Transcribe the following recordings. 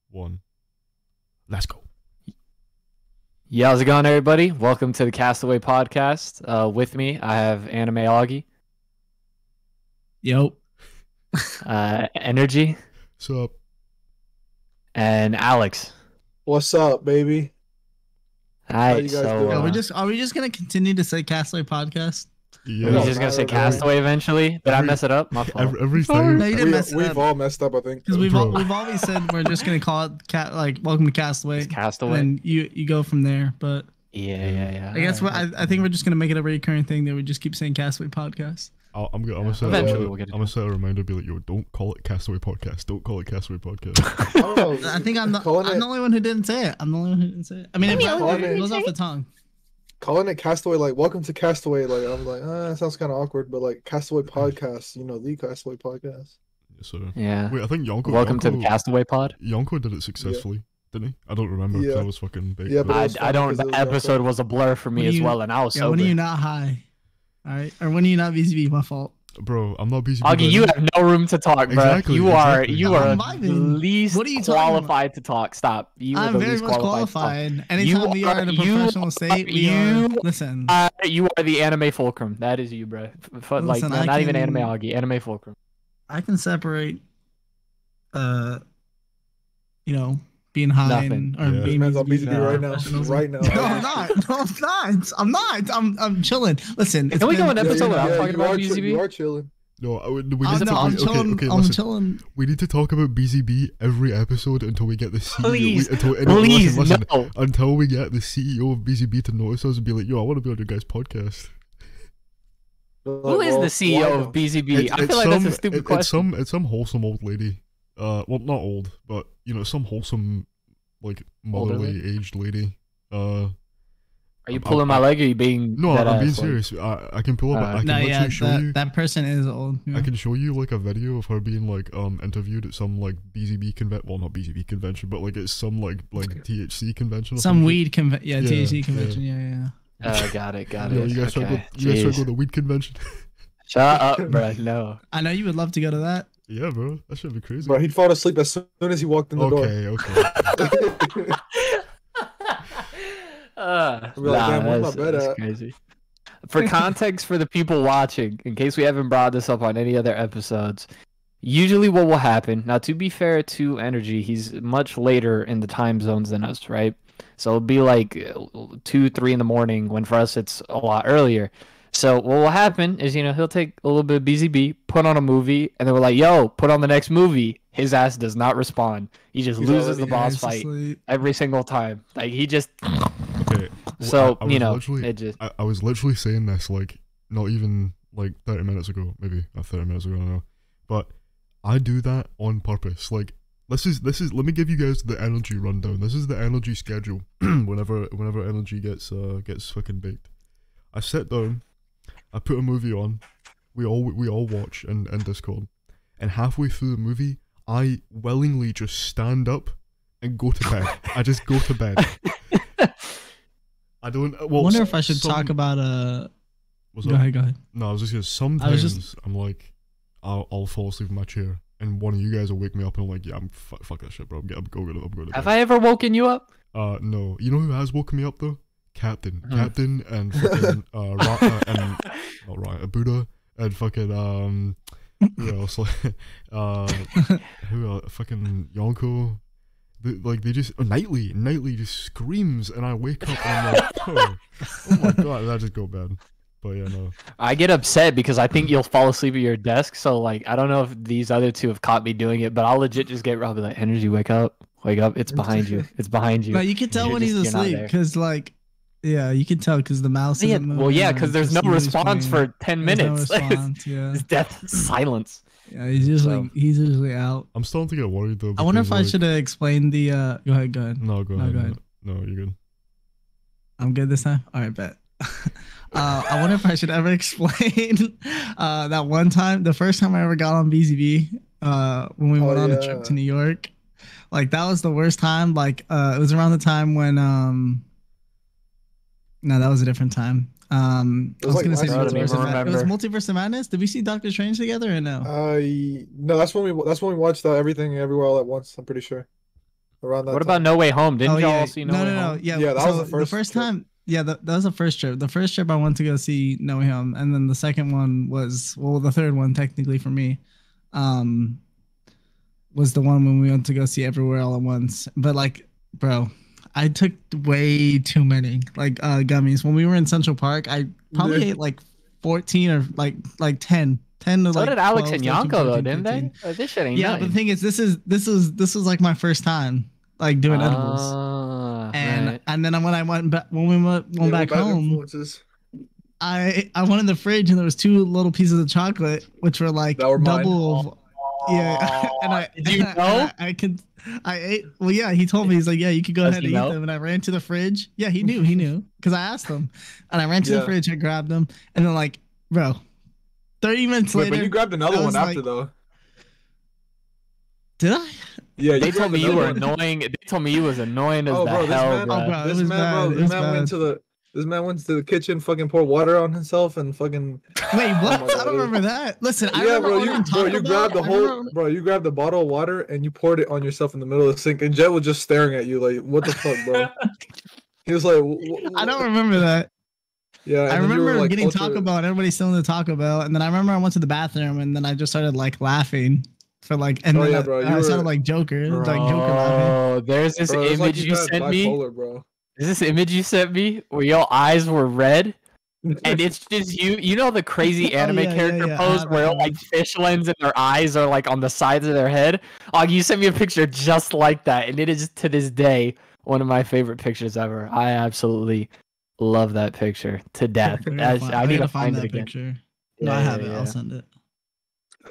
One. Let's go. Yeah, how's it going, everybody? Welcome to the Castaway podcast. With me, I have Anime Augie. Yo. Energy. What's up? And Alex. What's up, baby? Hi. you guys So, doing? Are we just gonna continue to say Castaway podcast? Yeah. we're just gonna say Castaway eventually. Did I mess it up? My fault. Every No, time. you didn't mess it We've up. all messed up, I think. Because we've Bro. always said we're just gonna call it welcome to Castaway. It's Castaway. And you go from there. But Yeah. I guess I think we're just gonna make it a recurring thing that we just keep saying Castaway podcast. I'm gonna set Eventually we'll get it. I'm gonna set a reminder. Be like, yo, don't call it Castaway podcast. Don't call it Castaway podcast. I don't know. I think I'm the Calling it- only one who didn't say it. I'm the only one who didn't say it. I mean, it goes off the tongue. Calling it Castaway, like welcome to Castaway, like I'm like, that sounds kind of awkward, but like Castaway podcast, the Castaway podcast. So Yeah. wait, I think Yonko. Welcome to the Castaway pod. Yonko did it successfully, didn't he? I don't remember because Yeah. I was fucking big. Yeah, but it I was fun don't. because it The was episode was a blur for me When as you- well, and I was Yeah, sober. when are you not high? All right, or when are you not VZB? My fault. Bro, I'm not busy. Augie, you have no room to talk, bro. Exactly, You are exactly. you are I'm the vibing. least What are you talking about? qualified to talk. Stop. You are I'm the very least much qualified. qualified. Anytime we are in a professional state, listen. You are the anime fulcrum. That is you, bro. Like Listen, no, I not even can- anime Augie, anime fulcrum. I can separate, being high Nothing. or Yeah. being Man's on VZB BZB right now. professionals. Right now. No, I'm not. No, I'm not. I'm chilling. Listen, it's Can we go been- an episode without yeah, talking you about are BZB? you are chilling. No, we need I'm, to. no, I'm chilling. Okay, I'm listen. chilling. We need to talk about BZB every episode until we get the CEO. Please, Listen, no. until we get the CEO of BZB to notice us and be like, yo, I want to be on your guys' podcast. Who is the CEO of BZB? I feel like that's a stupid question. It's some wholesome old lady. Well, not old, but some wholesome, like motherly aged lady. Are you pulling my leg? Or are you being? No, dead I'm being ass, like- serious. I can pull up. I can No, literally yeah, show you. that person is old. Yeah. I can show you like a video of her being like interviewed at some like BZB convention. Well, not BZB convention, but like it's some like THC convention. Or Some shit. weed convention. Yeah, Yeah, THC yeah. convention. Yeah. Got it. You know, you guys try to Okay. go. You guys try to go Jeez. to the weed convention. Shut up, bro. No. I know you would love to go to that. Yeah, bro, that should be crazy. Bro, he'd fall asleep as soon as he walked in the Okay. I'd be like, damn, where's my bed that's at? crazy. For context for the people watching, in case we haven't brought this up on any other episodes, usually what will happen, now to be fair to Energy, he's much later in the time zones than us, right? So it'll be like 2, 3 in the morning, when for us it's a lot earlier. So what will happen is, he'll take a little bit of BZB, put on a movie, and then we're like, yo, put on the next movie. His ass does not respond. He just He's loses the already boss He's fight asleep. every single time. Like, he just... Okay. So, I was literally- it just... I was literally saying this like not even like 30 minutes ago, maybe not 30 minutes ago, I don't know. But I do that on purpose. Like this is let me give you guys the energy rundown. This is the energy schedule whenever energy gets fucking baked. I sit down, I put a movie on, we all watch in Discord, and halfway through the movie I willingly just stand up and go to bed. I just go to bed. I don't. Well, I wonder if I should talk about What's Go up? ahead. No, I was just gonna. Sometimes I'm like, I'll fall asleep in my chair, and one of you guys will wake me up, and I'm like, yeah, fuck that shit, bro. I'm going to bed. Have I ever woken you up? No. You know who has woken me up though? Captain, Huh. Captain, and fucking and not Ryan, Buddha, and fucking who else? Who else? Fucking Yonko. They just nightly just screams, and I wake up and I'm like, oh my god, and I just go to bed. But yeah, no. I get upset because I think you'll fall asleep at your desk. So like, I don't know if these other two have caught me doing it, but I'll legit just get Robbie like, Energy, wake up, it's behind you, it's behind you. No, you can tell You're when he's just- you're not asleep there. because, like, yeah, you can tell because the mouse Yeah, isn't moving. well, yeah, and because there's no the sneeze response playing. for 10 There's minutes. No response, yeah. It's death silence. Yeah, he's usually out. I'm starting to get worried though. I wonder if because, I like- should have explained the. Go ahead. No, go No, ahead. go ahead. No, you're good. I'm good this time. All right, bet. I wonder if I should ever explain that one time, the first time I ever got on BZB, when we went on a trip to New York. Like that was the worst time. Like it was around the time when no, that was a different time. I was like gonna say last year. Multiverse of I don't Madness. It was remember. Multiverse of Madness. Did we see Doctor Strange together or no? No, that's when we watched Everything Everywhere All at Once. I'm pretty sure. around that What time. about No Way Home? Didn't y'all yeah. all see No, Way no, Home? no. Around that What time. about No Way Home? Didn't Oh y'all yeah, all see No Way Home? Yeah, Yeah, that so was the first trip. time. Yeah, that was the first trip. The first trip I went to go see No Way Home, and then the second one was the third one technically for me, was the one when we went to go see Everywhere All at Once. But like, bro, I took way too many gummies when we were in Central Park. I probably ate like 14 or like 10. 10 to So like did Alex 12, and 13, Yanko though, 14, didn't 15. they? This shit ain't Yeah, nothing. but the thing is, this was like my first time like doing edibles. And Right. and then when I went back when we went back bad home, influences. I went in the fridge and there was 2 little pieces of chocolate which were like That were mine. double of yeah. And I Did you know? I ate. Well, yeah, he told me, he's like, yeah, you could go Does ahead he and eat know? them. And I ran to the fridge. Yeah, he knew because I asked him. And I ran to the Yeah. fridge, I grabbed them, and then like, bro, 30 minutes Wait, later. but you grabbed another I one was after like- though. Did I? Yeah, you They told grabbed me you were another one. annoying. They told me you was annoying as Oh, the bro, this hell, man- bro. Oh, bro, it This was man, bad. bro, It this was man bad. went to the kitchen, fucking poured water on himself, and fucking. Wait, what? Oh my I don't God. remember that. Listen, I Yeah, remember bro, ordering Taco you Bell. grabbed the I whole, remember- bro, you grabbed the bottle of water and you poured it on yourself in the middle of the sink, and Jet was just staring at you like, what the fuck, bro? He was like, I don't remember that. Yeah, and I then you remember were, like, getting ultra- Taco Bell and everybody still in the Taco Bell, and then I remember I went to the bathroom and then I just started like laughing for like, and Oh, then yeah, bro, you I sounded were- like Joker laughing. Bro, there's this Bro, it's like image you you got sent me. bipolar, bro. There's this image you sent me where your eyes were red, and it's just you. You know the crazy Oh, anime yeah, character yeah. I pose have where that like fish lens and their eyes are like on the sides of their head. Augie, you sent me a picture just like that, and it is to this day one of my favorite pictures ever. I absolutely love that picture to death. I need to find it that again. picture. No, I have it. Yeah. I'll send it.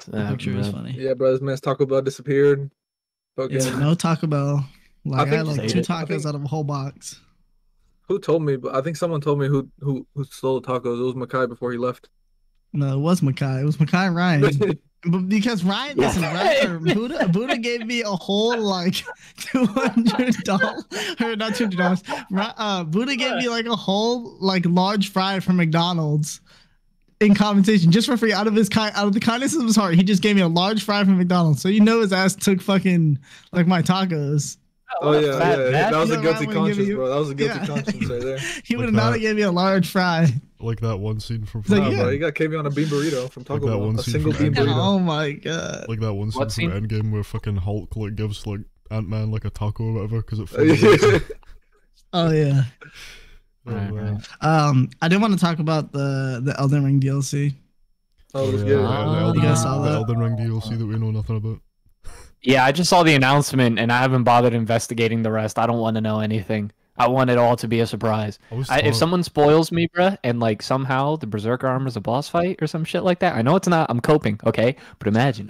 The picture is funny. Yeah, bro, this man's Taco Bell disappeared. Fucking, Yeah, no Taco Bell. Like I, think- had like Say 2 it. tacos out of a whole box. who told me? But I think someone told me who stole the tacos. It was Makai before he left. No, it was Makai. It was Makai and Ryan. But because Ryan, listen, Ryan, or Buddha gave me a whole like $200 or not $200. Buddha gave me like a whole like large fry from McDonald's in compensation just for free out of the kindness of his heart. He just gave me a large fry from McDonald's. So you know his ass took fucking like my tacos. Oh yeah, That that was a you know, guilty Ryan wouldn't give conscience, you- bro. That was a guilty Yeah. conscience right there. He would Like have not that. gave me a large fry. Like that one scene from So, Nah, yeah. bro, you got KB on a bean burrito from Taco that Bell. one A scene single from bean Endgame. burrito. Oh my god. like that one scene What from scene? Endgame where fucking Hulk like gives like Ant-Man like a taco or whatever because it floats. Oh yeah. Oh, man. I did want to talk about the Elden Ring DLC. Oh, let's yeah, get it. the Elden, You guys Ring, saw the that? Elden Ring DLC that we know nothing about. Yeah, I just saw the announcement and I haven't bothered investigating the rest. I don't want to know anything. I want it all to be a surprise. I was If taught- someone spoils me, bruh, and like somehow the Berserker armor is a boss fight or some shit like that, I know it's not. I'm coping, okay? But imagine,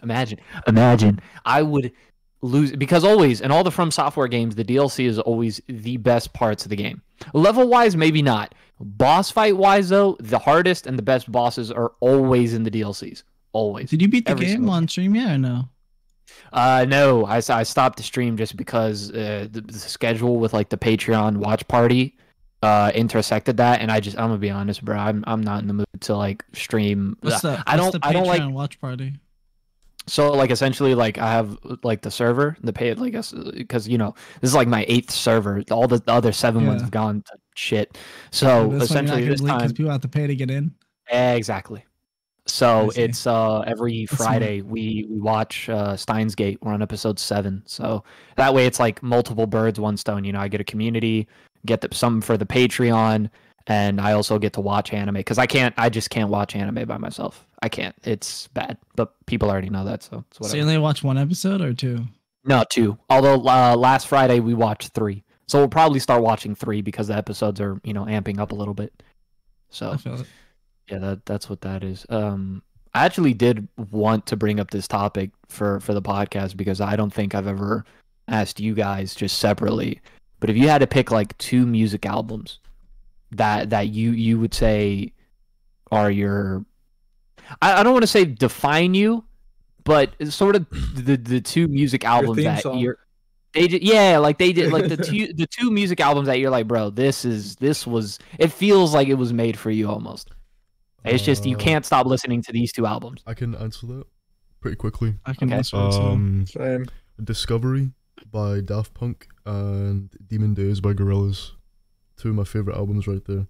I would lose because always in all the From Software games, the DLC is always the best parts of the game. Level wise, maybe not. Boss fight wise, though, the hardest and the best bosses are always in the DLCs. Always. Did you beat the Every game single on stream yet or no? No, I stopped the stream just because the schedule with like the Patreon watch party intersected that, and I'm gonna be honest, bro. I'm not in the mood to like stream. What's the I don't like. Patreon watch party? So like essentially like I have like the server, the pay like because you know this is like my 8th server. All the other 7 ones Yeah. have gone to shit. So That's why you're not essentially gonna this leak 'cause time, people have to pay to get in. exactly. So I see. it's every That's smart. Friday we watch Steins Gate. We're on episode 7. So that way it's like multiple birds, one stone. You know, I get a community, get something for the Patreon, and I also get to watch anime because I just can't watch anime by myself. I can't. It's bad. But people already know that, so it's So whatever. you only watch 1 episode or 2? No, 2. Although last Friday we watched 3. So we'll probably start watching 3 because the episodes are, you know, amping up a little bit. So I feel it. yeah, that's what that is. I actually did want to bring up this topic for the podcast because I don't think I've ever asked you guys just separately. But if you had to pick like 2 music albums that you would say are your, I don't want to say define you, but it's sort of the 2 music albums theme that song. they did, yeah, like they did, like the two music albums that you're like, bro, this was, it feels like it was made for you almost. It's just you can't stop listening to these 2 albums. I can answer that pretty quickly. I can Okay. answer it too. Same. Discovery by Daft Punk and Demon Days by Gorillaz. Two of my favorite albums right there.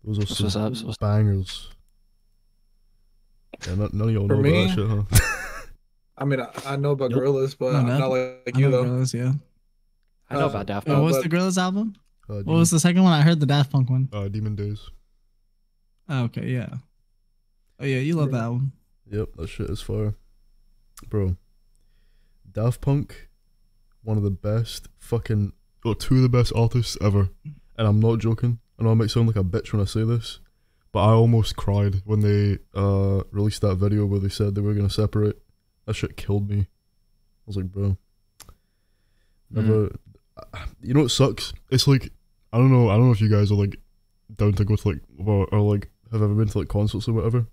Those are some bangers. Yeah, none of y'all know about that shit, huh? I mean, I know about Gorillaz, but I'm not like I you know though. Gorillaz, yeah. I know about Daft Punk. What was the Gorillaz album? What was the second one? I heard the Daft Punk one. Demon Days. Oh, okay, yeah. Oh yeah, you love that album. Yep, that shit is fire. Bro. Daft Punk, one of the best fucking, or two of the best artists ever. And I'm not joking. I know I might sound like a bitch when I say this, but I almost cried when they released that video where they said they were going to separate. That shit killed me. I was like, bro. Never. You know what sucks? It's like, I don't know if you guys are like down to go to like, or like have ever been to like concerts or whatever,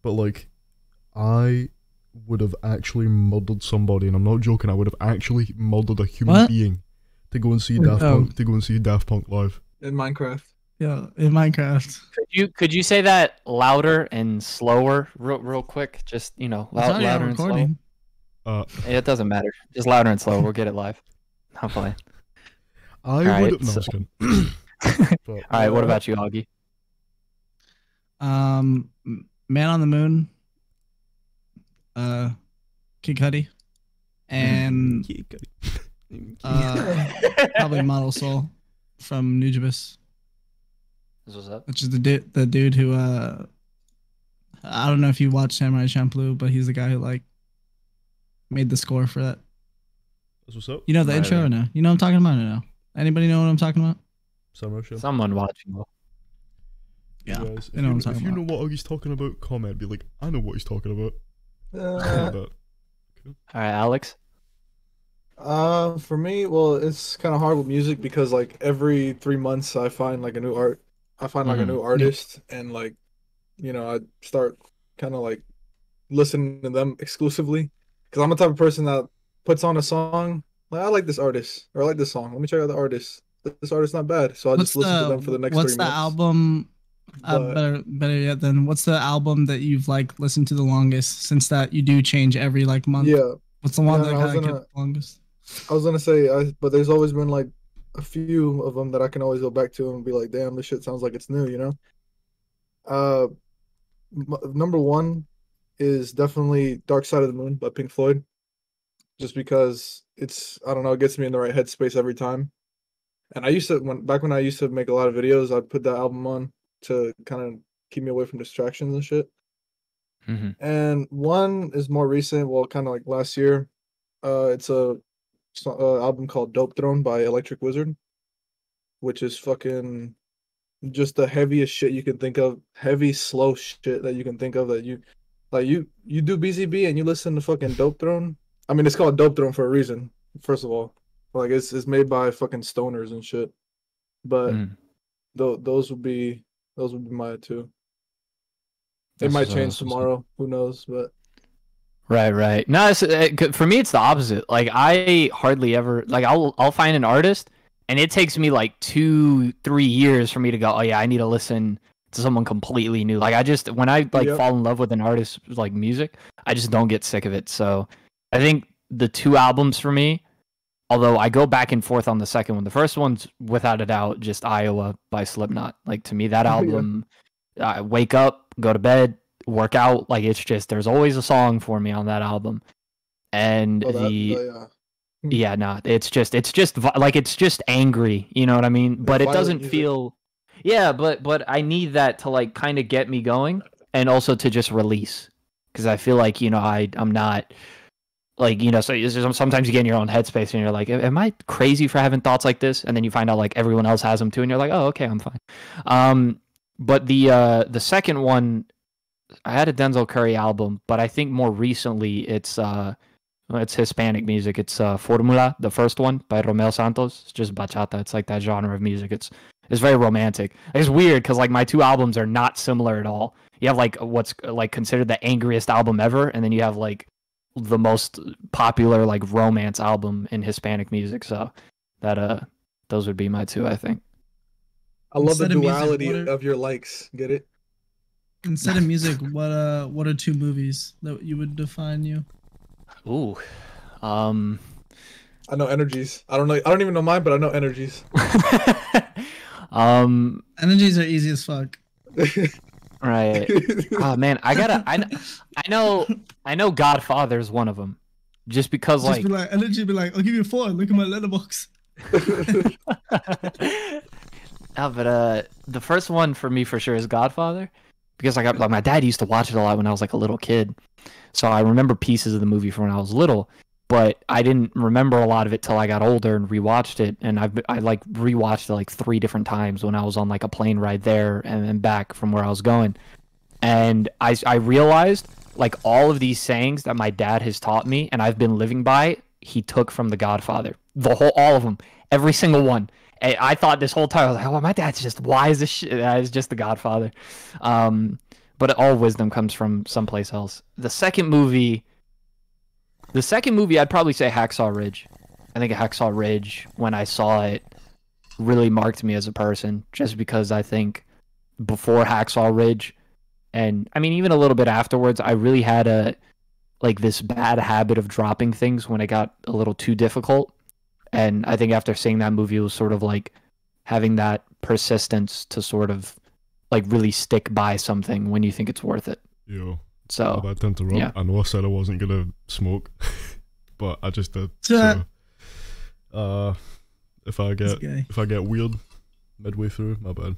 but like, I would have actually murdered somebody, and I'm not joking, I would have actually murdered a human being to go and see Daft Punk live. In Minecraft. Yeah, in Minecraft. Could you say that louder and slower, real quick? Just louder and slower. It doesn't matter. Just louder and slower. We'll get it live. I'm playing. I would. No, just kidding. All right. What about you, Augie? Man on the Moon. Kid Cudi. And probably Model Soul from Nujabes. What's up? Which is the dude who I don't know if you watch Samurai Champloo, but he's the guy who like made the score for that. That's what's up. You know the intro or no? You know what I'm talking about or no? Anybody know what I'm talking about? Samurai Champloo. Someone watching. Yeah. Guys, you know what I'm talking about. If you know what Augie's talking about, comment. Be like, I know what he's talking about. All right, Alex. For me, well, it's kind of hard with music because like every 3 months I find like a new artist, and like, I start kind of like listening to them exclusively because I'm the type of person that puts on a song like, I like this artist or I like this song. Let me check out the artist. This artist's not bad, so I'll just listen to them for the next 3 months. What's the album? Better yet, then what's the album that you've like listened to the longest since that you do change every like month? Yeah. What's the one that kind of kept the longest? I was gonna say, but there's always been like a few of them that I can always go back to and be like, damn, this shit sounds like it's new, Number one is definitely Dark Side of the Moon by Pink Floyd. Just because I don't know, it gets me in the right headspace every time. And I used to, when I used to make a lot of videos, I'd put that album on to kind of keep me away from distractions and shit. Mm-hmm. And one is more recent, well, kind of like last year. It's a album called Dope Throne by Electric Wizard, which is fucking just the heaviest shit you can think of, heavy, slow shit that you can think of. That you do BZB and you listen to fucking Dope Throne. I mean, it's called Dope Throne for a reason. First of all, like it's made by fucking stoners and shit. But those would be my two. It might change tomorrow. Who knows? But right. No, for me it's the opposite. Like I hardly ever like I'll find an artist and it takes me like 2-3 years for me to go, oh yeah, I need to listen to someone completely new. Like when I fall in love with an artist's like music, I just don't get sick of it. So I think the two albums for me, although I go back and forth on the second one, the first one's without a doubt just Iowa by Slipknot. Like to me that album, wake up, go to bed, work out, like it's just there's always a song for me on that album. And it's just angry, you know what I mean? But it doesn't feel but I need that to like kind of get me going and also to just release, because I feel like I'm not like, so sometimes you get in your own headspace and you're like, am I crazy for having thoughts like this? And then you find out like everyone else has them too, and you're like, oh, okay, I'm fine. But the second one, I had a Denzel Curry album, but I think more recently it's Hispanic music. It's Formula, the first one by Romeo Santos. It's just bachata. It's like that genre of music. It's very romantic. It's weird because like my two albums are not similar at all. You have like what's like considered the angriest album ever, and then you have like the most popular like romance album in Hispanic music. So that those would be my two, I think. I love the duality of your likes. Get it? Instead of music, what are two movies that you would define you? Ooh, I know energies. I don't know. I don't even know mine, but I know energies. Energies are easy as fuck. Right. Oh man, I know Godfather's one of them. Just because Just be like, energy be like, I'll give you a 4. Look at my letterbox. No, but the first one for me for sure is Godfather, because like my dad used to watch it a lot when I was like a little kid, so I remember pieces of the movie from when I was little, but I didn't remember a lot of it till I got older and rewatched it, and I like rewatched it like 3 different times when I was on like a plane ride there and then back from where I was going, and I realized like all of these sayings that my dad has taught me and I've been living by, he took from The Godfather, all of them, every single one. I thought this whole time, I was like, oh, my dad's just wise as shit. It's just The Godfather. But all wisdom comes from someplace else. The second movie, I'd probably say Hacksaw Ridge. I think Hacksaw Ridge, when I saw it, really marked me as a person, just because I think before Hacksaw Ridge, and I mean, even a little bit afterwards, I really had this bad habit of dropping things when it got a little too difficult. And I think after seeing that movie, it was sort of like having that persistence to sort of like really stick by something when you think it's worth it. Yo, so I tend to run. Yeah. I know I said I wasn't gonna smoke, but I just did. So, if I get weird midway through, my bad.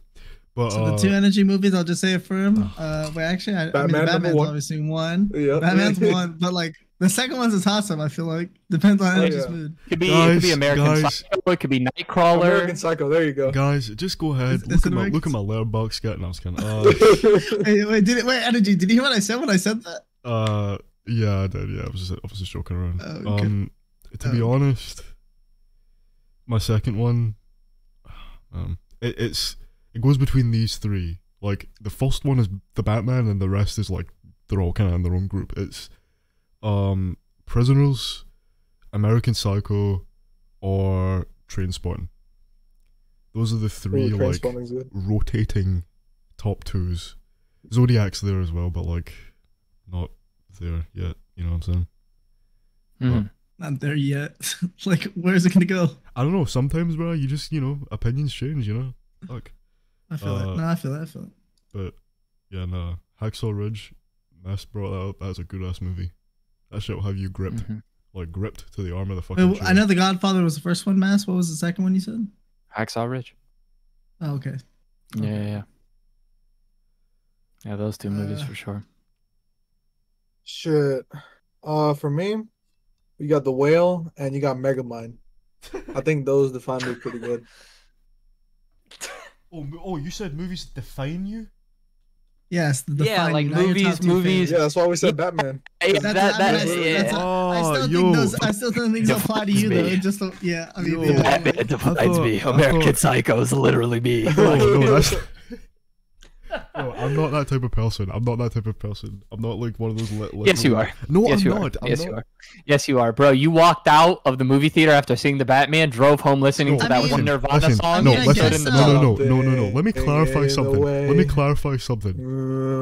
But so the 2 energy movies, I'll just say it for him. Well, actually, I mean, Batman's obviously 1. Yeah. Batman's 1, but like the second one's a toss-up. I feel like depends on energy's mood. It could be American Psycho. It could be Nightcrawler. American Psycho. There you go. Guys, just go ahead. Look at my Letterboxd get, and I was kind of. Wait, energy. Did you hear what I said when I said that? Yeah, I did. Yeah, I was just joking around. Okay. To be honest, my second one, it goes between these 3. Like the first one is the Batman, and the rest is like they're all kind of in their own group. It's Prisoners, American Psycho, or Trainspotting. Those are the 3 like rotating top 2s. Zodiac's there as well, but like not there yet. You know what I'm saying? Mm. Not there yet. Like, where's it gonna go? I don't know. Sometimes, bro, you just opinions change. Fuck. I feel it. No, I feel it. But yeah, no. Hacksaw Ridge, Mass brought that up. That's a good ass movie. That shit will have you gripped, like gripped to the arm of the fucking. Wait, I know The Godfather was the first one. Mass. What was the second one you said? Hacksaw Ridge. Oh, okay. Yeah. Yeah, those 2 movies for sure. Shit. For me, you got The Whale and you got Megamind. I think those define me pretty good. Oh, you said movies define you? Yes, like movies. Yeah, that's why we said Batman. I still think things apply to you though. It just yeah. I mean, Batman defines me. American Psycho is literally me. No, I'm not that type of person. I'm not like one of those. Yes, you are. No, yes, I'm you not. Are. Yes, you are. Yes, you are, bro. You walked out of the movie theater after seeing the Batman, drove home listening to that one Nirvana song. No. Let me clarify something.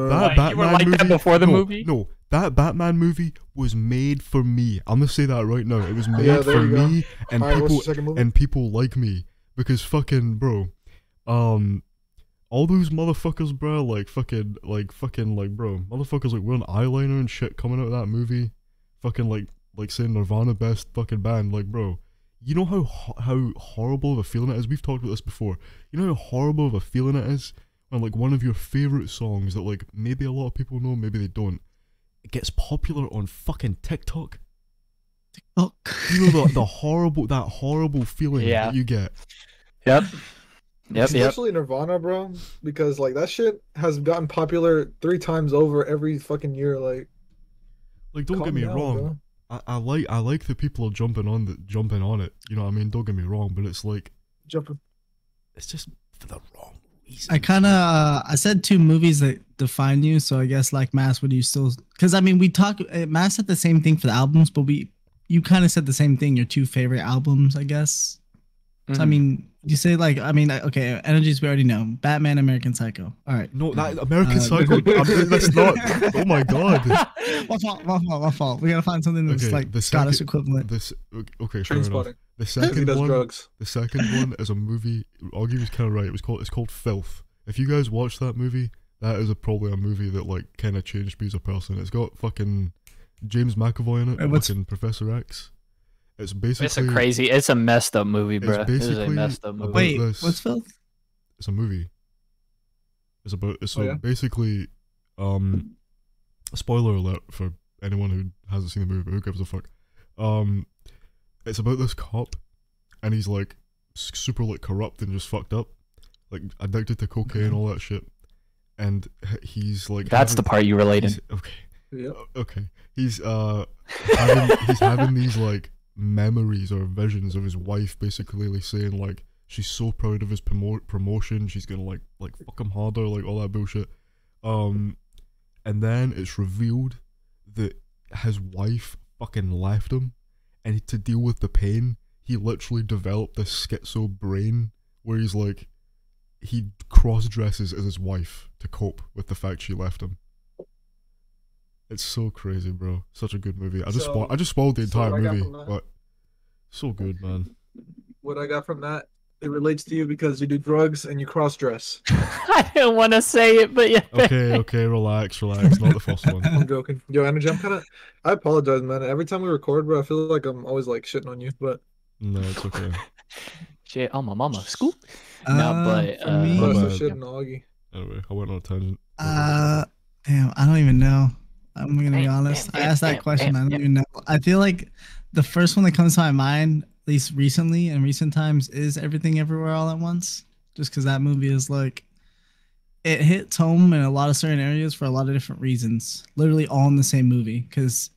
That Batman you were like movie that before the movie. No, that Batman movie was made for me. I'm gonna say that right now. It was made for me and people like me, because fucking bro, all those motherfuckers, bro, motherfuckers like wearing eyeliner and shit coming out of that movie, fucking like saying Nirvana best fucking band, like bro, you know how horrible of a feeling it is. We've talked about this before. You know how horrible of a feeling it is when like one of your favorite songs that like maybe a lot of people know, maybe they don't, it gets popular on fucking TikTok. You know that horrible feeling that you get. Yep. Especially Nirvana, bro, because like that shit has gotten popular 3 times over every fucking year. Like don't get me wrong, I like the people are jumping on it. You know what I mean? Don't get me wrong, but it's like it's just for the wrong reason. I said 2 movies that define you, so I guess like Mass, would you still? Because I mean, Mass said the same thing for the albums, but you kind of said the same thing. Your 2 favorite albums, I guess. So I mean, you say like, I mean, okay, energies we already know. Batman, American Psycho. All right. No, that American Psycho. That's not. Oh my god. My fault. We gotta find something that's like the Scottish equivalent. Okay, fair enough. The Because he second does one, drugs. the second one is a movie. Augie was kind of right. It's called Filth. If you guys watch that movie, that is probably a movie that like kind of changed me as a person. It's got fucking James McAvoy in it, fucking Professor X. It's basically it's a messed up movie, bro. It's basically a messed up movie. Wait, this. what's Filth? It's a movie. Yeah? Basically, spoiler alert for anyone who hasn't seen the movie, but who gives a fuck? It's about this cop, and he's like super like corrupt and just fucked up, like addicted to cocaine, all that shit, and he's like That's the part you related. Okay. Yep. Okay. He's having these like memories or visions of his wife basically like, saying like she's so proud of his promotion, she's gonna like fuck him harder, like all that bullshit. And then it's revealed that his wife fucking left him, and to deal with the pain, he literally developed this schizo brain where he's like, he cross-dresses as his wife to cope with the fact she left him. It's so crazy, bro. Such a good movie. I just spoiled the entire movie, but so good, man. What I got from that, it relates to you because you do drugs and you cross-dress. I didn't want to say it, but yeah. Okay, relax. Not the first one. I'm joking. Yo, Energy, I apologize, man. Every time we record, bro, I feel like I'm always like shitting on you, but No, it's okay. Shit, oh my mama, scoop. No, but for me, shitting on Augie. Anyway, I went on a tangent. damn, I don't even know. I'm gonna be honest. I asked that question. I don't even know. I feel like the first one that comes to my mind, at least recently in recent times, is Everything Everywhere All at Once. Just because that movie is like, it hits home in a lot of certain areas for a lot of different reasons. Literally all in the same movie. Because,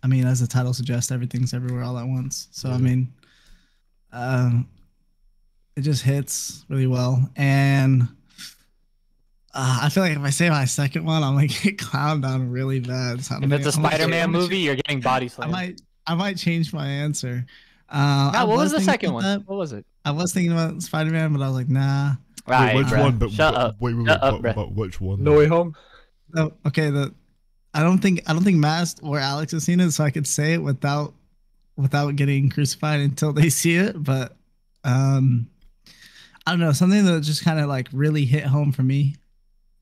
I mean, as the title suggests, everything's everywhere all at once. So, I mean, it just hits really well. And I feel like if I say my second one, I'm like get clowned on really bad. So if it's a Spider-Man movie, you're getting body slammed. I might change my answer. What was the second one? What was it? I was thinking about Spider-Man, but I was like, nah. Wait, which one? But Shut up. Wait, but which one? No Way Home. Oh, okay. I don't think Mast or Alex has seen it, so I could say it without getting crucified until they see it. But I don't know, something that just kind of like really hit home for me.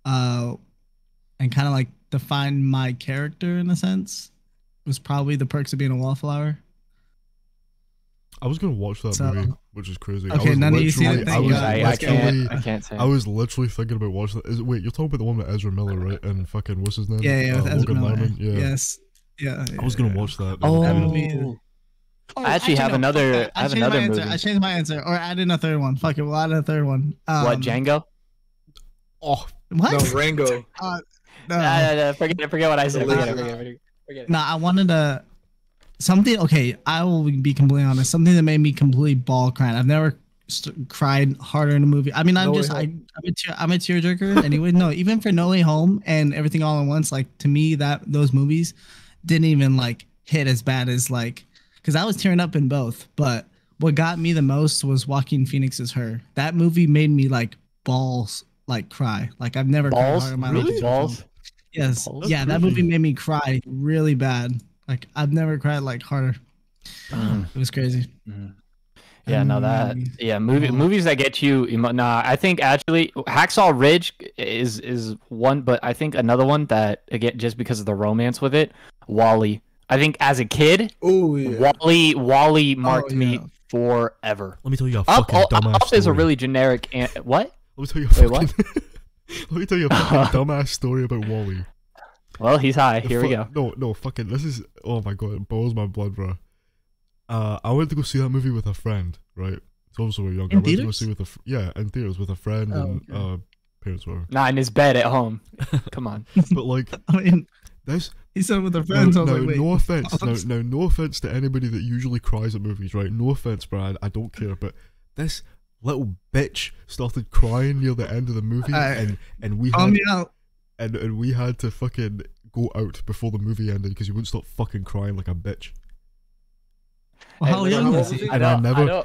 And kind of like defined my character in a sense was probably The Perks of Being a Wallflower. I was gonna watch that movie, which is crazy. Okay, none of you seen it. I can't say. I was literally thinking about watching that. Wait, you're talking about the one with Ezra Miller, right? And fucking what's his name? Yeah, with Ezra Miller. Lyman? Yeah. Yes. Yeah. I was gonna watch that. I actually have another. I have another movie. I changed my answer, or add in a third one. Fuck it, we'll add a third one. What, Django? Oh, what? No, Rango. No. Forget what I said. Forget it. No, I wanted to something. Okay, I will be completely honest. Something that made me completely ball crying. I've never cried harder in a movie. I mean, I'm a tearjerker anyway. No, even for No Way Home and Everything All at Once, like to me, those movies didn't even like hit as bad as like, because I was tearing up in both. But what got me the most was Joaquin Phoenix's Her. That movie made me like balls. Like cry, like I've never cried hard in my life. Balls? Yes, Balls? yeah, that movie made me cry really bad. Like I've never cried like harder. It was crazy. Yeah, no, movies that get you. Nah, I think actually Hacksaw Ridge is one, but I think another one that again just because of the romance with it, Wall-E. I think as a kid, Wall-E marked me forever. Let me tell you a fucking dumbass Up story. is a really generic. What? Let me tell you let me tell you a fucking dumbass story about Wall-E. Well, he's high. Here we go. No, fucking, this is, oh my god, it boils my blood, bro. I went to go see that movie with a friend, right? So obviously we're young. I went to go see in theaters with a friend and parents were. Nah, in his bed at home. Come on. But like, I mean, this. He said with a friend. No offense. Now, no offense to anybody that usually cries at movies, right? No offense, Brad. I don't care, but this little bitch started crying near the end of the movie, and we had and we had to fucking go out before the movie ended because you wouldn't stop fucking crying like a bitch. Well, how young was he? And I don't remember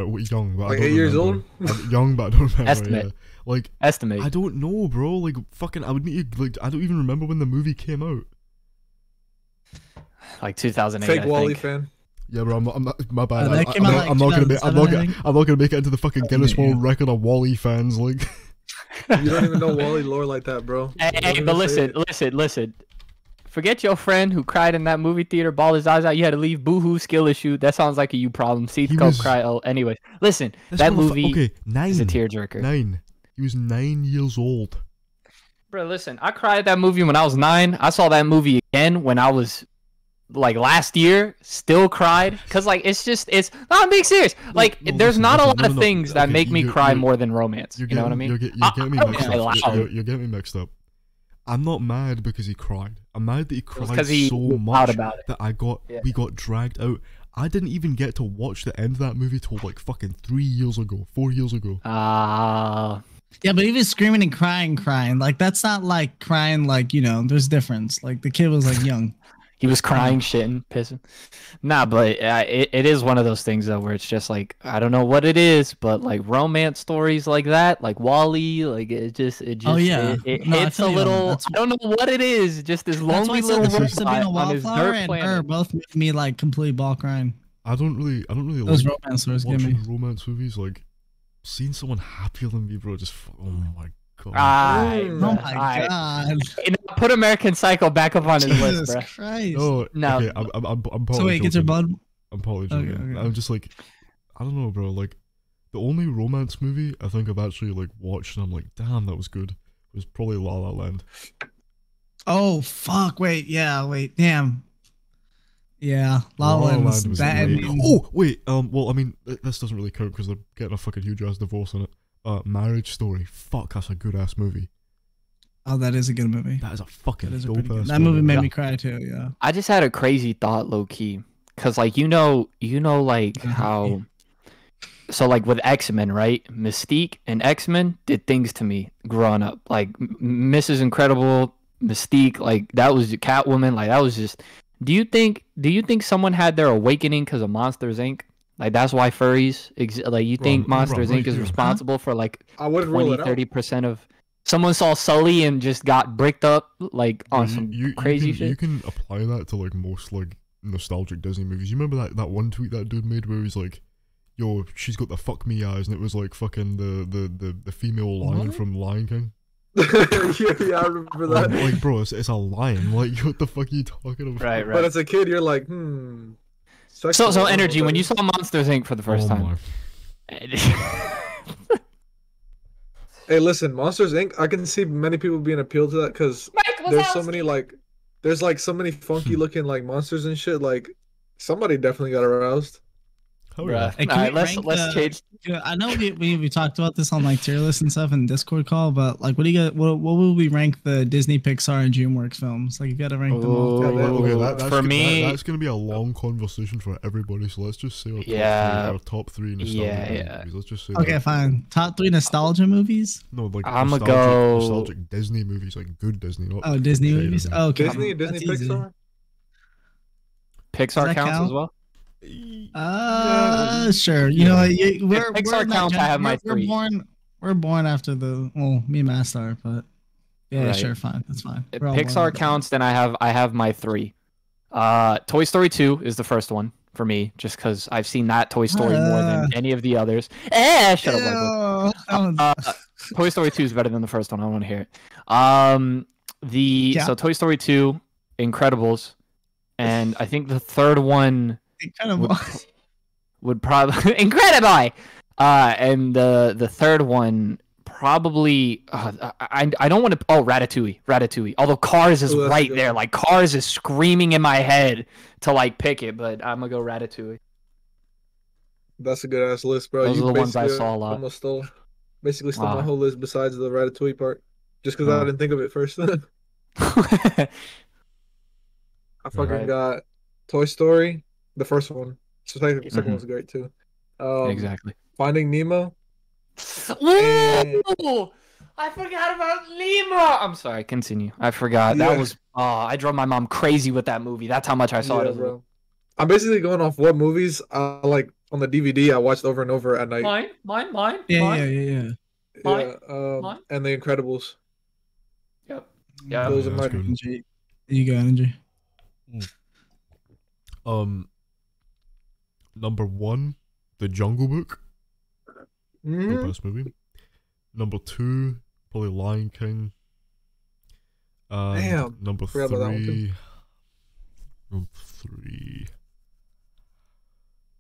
what he's young, but like I don't 8 years remember. old. Young, but I don't remember. Estimate. Yeah. Like estimate. I don't know, bro. Like fucking, I would need like I don't even remember when the movie came out. Like 2008. Fake Wall-E fan. Yeah, bro. I'm not. My bad. That came out like I'm not gonna make. I'm 2007, I think. not gonna make it into the fucking Guinness Yeah. World Record of Wall-E fans. Like, You don't even know Wally lore like that, bro. Hey, Don't hey, even but say listen, it. listen. Forget your friend who cried in that movie theater, bawled his eyes out. You had to leave. Boo-hoo, skill issue. That sounds like a you problem. See, He go was- cry. Oh, anyway, listen. this That motherfu- movie Okay, 9. is a tearjerker. 9. He was 9 years old. Bro, listen. I cried at that movie when I was 9. I saw that movie again when I was like last year. Still cried because like it's. No, I'm being serious. Like, no, there's listen, not a listen, lot no, of no, things that okay, make me you're- cry you're- more than romance. You're You know what I getting- mean? You're getting me I mixed don't up. cry loud. You're getting me mixed up. I'm not mad because he cried. I'm mad that he cried 'cause he so was much loud about it. that Yeah. we got dragged out. I didn't even get to watch the end of that movie till like fucking 3 years ago, 4 years ago. Yeah, but he was screaming and crying. Like that's not like crying. Like, you know, there's difference. Like the kid was like young. He was crying, shitting, pissing. Nah, but it is one of those things though where it's just like I don't know what it is, but like romance stories like that, like Wally, like it just Oh, yeah. it No, I hits a feel you on that. little. That's- I don't know what it is. Just this That's why I lonely said little the first robot Sabina on his Wildflower dirt and planet. her both made me like completely ball crying. I don't really Those like romance stories give me. watching romance movies. Like seeing someone happier than me, bro. Just oh my god. Aight, Oh bro, Oh my aight. god. You know, put American Psycho back up on his list, Jesus bro. Christ. No, No. okay, I'm partly So wait, get your joking. bud. I'm probably Okay, joking. okay. I'm just like, I don't know, bro. Like, the only romance movie I think I've actually like watched and I'm like, damn, that was good. Was probably La La Land. Oh fuck! Wait, yeah, wait, damn. Yeah, La La Land was that. great. ending. Oh wait, well, I mean, this doesn't really count because they're getting a fucking huge ass divorce in it. Marriage Story. Fuck, that's a good ass movie. Oh, that is a good movie. That is a fucking That is a dope pretty good. ass. That movie made Yeah. me cry too. Yeah. I just had a crazy thought, low key, cause like you know, like Mhm. how, so like with X-Men, right? Mystique and X-Men did things to me growing up. Like Mrs. Incredible, Mystique, like that was Catwoman, like that was just. Do you think someone had their awakening because of Monsters Inc? Like that's why furries like you Bro, think I'm Monsters right Inc is here. responsible for like I wouldn't rule 20, it out. 30% of someone saw Sully and just got bricked up like on Bro, some crazy shit. You can apply that to like most like nostalgic Disney movies. You remember that one tweet that dude made where he's like, "Yo, she's got the fuck me eyes," and it was like fucking the female lion What? from Lion King. Yeah, I remember that. Like, bro, it's a lion. Like, what the fuck are you talking about? Right, But right. as a kid, you're like, So sexual, I don't know energy what when that you is. saw Monsters Inc for the first Oh time. my- Hey, listen, Monsters Inc. I can see many people being appealed to that because there's so many like, there's like so many funky looking like monsters and shit. Like, somebody definitely got aroused. Hell yeah. Bruh. Hey, can All right, we let's rank, change. Yeah, I know we talked about this on like tier lists and stuff in Discord call, but like, what do you got? What will we rank the Disney, Pixar, and DreamWorks films? Like, you got to rank them all. Okay, Ooh, that's for go- me, that's gonna be a long conversation for everybody. So let's just say Yeah. our top three nostalgic Yeah, Disney yeah. movies. Let's just say Okay, that. fine. Top 3 nostalgia movies. No, like I'ma nostalgic Disney movies, like good Disney. Not Oh, Disney shady movies. Disney. Oh, okay. Disney That's Pixar. easy. Pixar that counts count? as well. Sure. You know, we're Pixar we're in that counts, I have my we're 3. We're born after the me and Mastar, but yeah, Right. sure, fine, that's fine. If We're all born Pixar after counts, then I have my 3. Toy Story 2 is the first one for me, just because I've seen that Toy Story more than any of the others. Shut up, Michael. Ew, that one's- Toy Story 2 is better than the first one. I want to hear it. Yeah. So Toy Story 2, Incredibles, and I think the third one Incredible. would probably Incredible. And the third one probably I don't want to. Oh, Ratatouille. Although Cars is Ooh, that's a right good there. one. Like Cars is screaming in my head to like pick it, but I'm gonna go Ratatouille. That's a good ass list, bro. Those You are the ones I basically saw a lot. Almost stole my Wow. whole list besides the Ratatouille part, just because Oh. I didn't think of it first. I fucking Right. got Toy Story, the first one. Second Mhm. one's great too. Exactly. Finding Nemo. Ooh, I forgot about Lima. I'm sorry. Continue. I forgot. That Yeah. was. I drove my mom crazy with that movie. That's how much I saw it. Yeah, As a bro. I'm basically going off what movies I like on the DVD I watched over and over at night. Mine. yeah. Yeah, Mine. and The Incredibles. Yep. Those are Yeah, my that's good. Energy. You go, energy. Number 1, The Jungle Book. Mhm. Best movie. Number 2, probably Lion King. And Damn, number forgot about that one, too. 3. Number 3.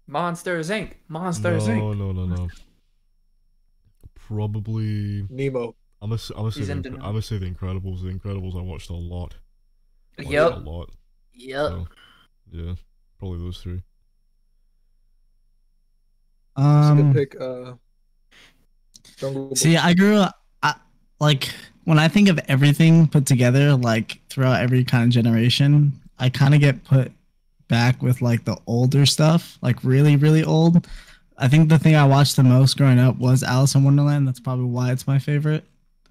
Monsters Inc. No. Probably. Nemo. I'm gonna He's in denial. say The Incredibles. The Incredibles I watched a lot. Yep. A lot. Yep. So, yeah, probably those 3. That's a good pick. Jungle Book. See, I grew up like when I think of everything put together, like throughout every kind of generation, I kind of get put back with like the older stuff, like really, really old. I think the thing I watched the most growing up was Alice in Wonderland. That's probably why it's my favorite.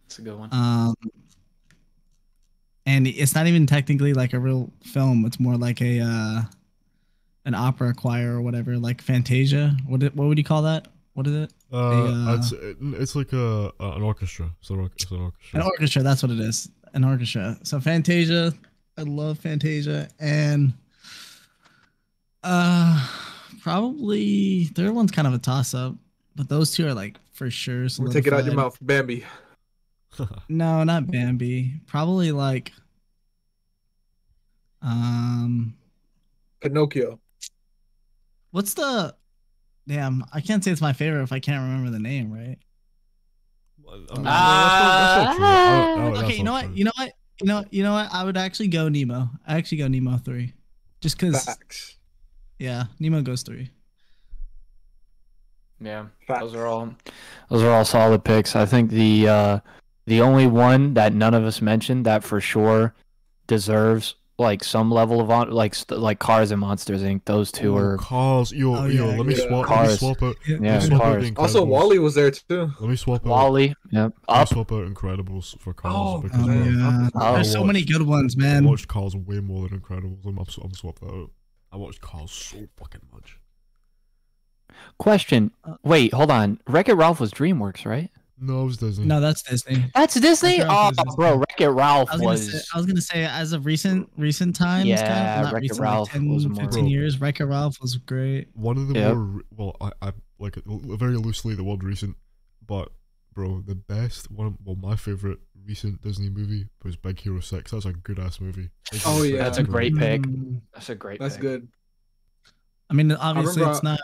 That's a good one. And it's not even technically like a real film. It's more like a an opera choir or whatever, like Fantasia. What would you call that? What is it? It's like an orchestra. It's an orchestra. An orchestra. That's what it is. An orchestra. So Fantasia. I love Fantasia, and probably third one's kind of a toss up, but those two are like for sure. Take it out your mouth, Bambi. No, not Bambi. Probably like Pinocchio. what's the damn? I can't say it's my favorite if I can't remember the name, right? That's not true. Okay, That's you know not what? true. You know what? I would actually go Nemo. I actually go Nemo 3. Just cuz Facts. yeah, Nemo goes 3. Yeah, Facts. those are all solid picks. I think the only one that none of us mentioned that for sure deserves like some level of like Cars and Monsters Inc. Those two are Cars. Yo, let me swap. Cars. Let me swap out. Yeah, let me yeah, swap out Cars. The Also, Incredibles. Wally was there too. Let me swap out. Wally. Yep. Let me Up. swap out Incredibles for Cars Oh, because yeah. Oh, There's so many good ones, I man. watched Cars way more than Incredibles. I'm swap that out. I watched Cars so fucking much. Question. Wait, hold on. Wreck-It Ralph was DreamWorks, right? No, it was Disney. No, that's Disney. That's Disney. Wreck-It Oh, Ralph is bro, Disney. Wreck-It Ralph I was. was gonna say as of recent times, Yeah, kind of, not Wreck-It recent, Ralph like 10, was more- 15 years. Wreck-It Ralph was great. One of the Yep. more I like very loosely the word recent, but bro, the best one. Well, my favorite recent Disney movie was Big Hero 6. That's a good ass movie. Big Oh, Hero 6 yeah. That's is a great pick. Mm, That's a great That's pick. good. I mean, obviously remember- it's not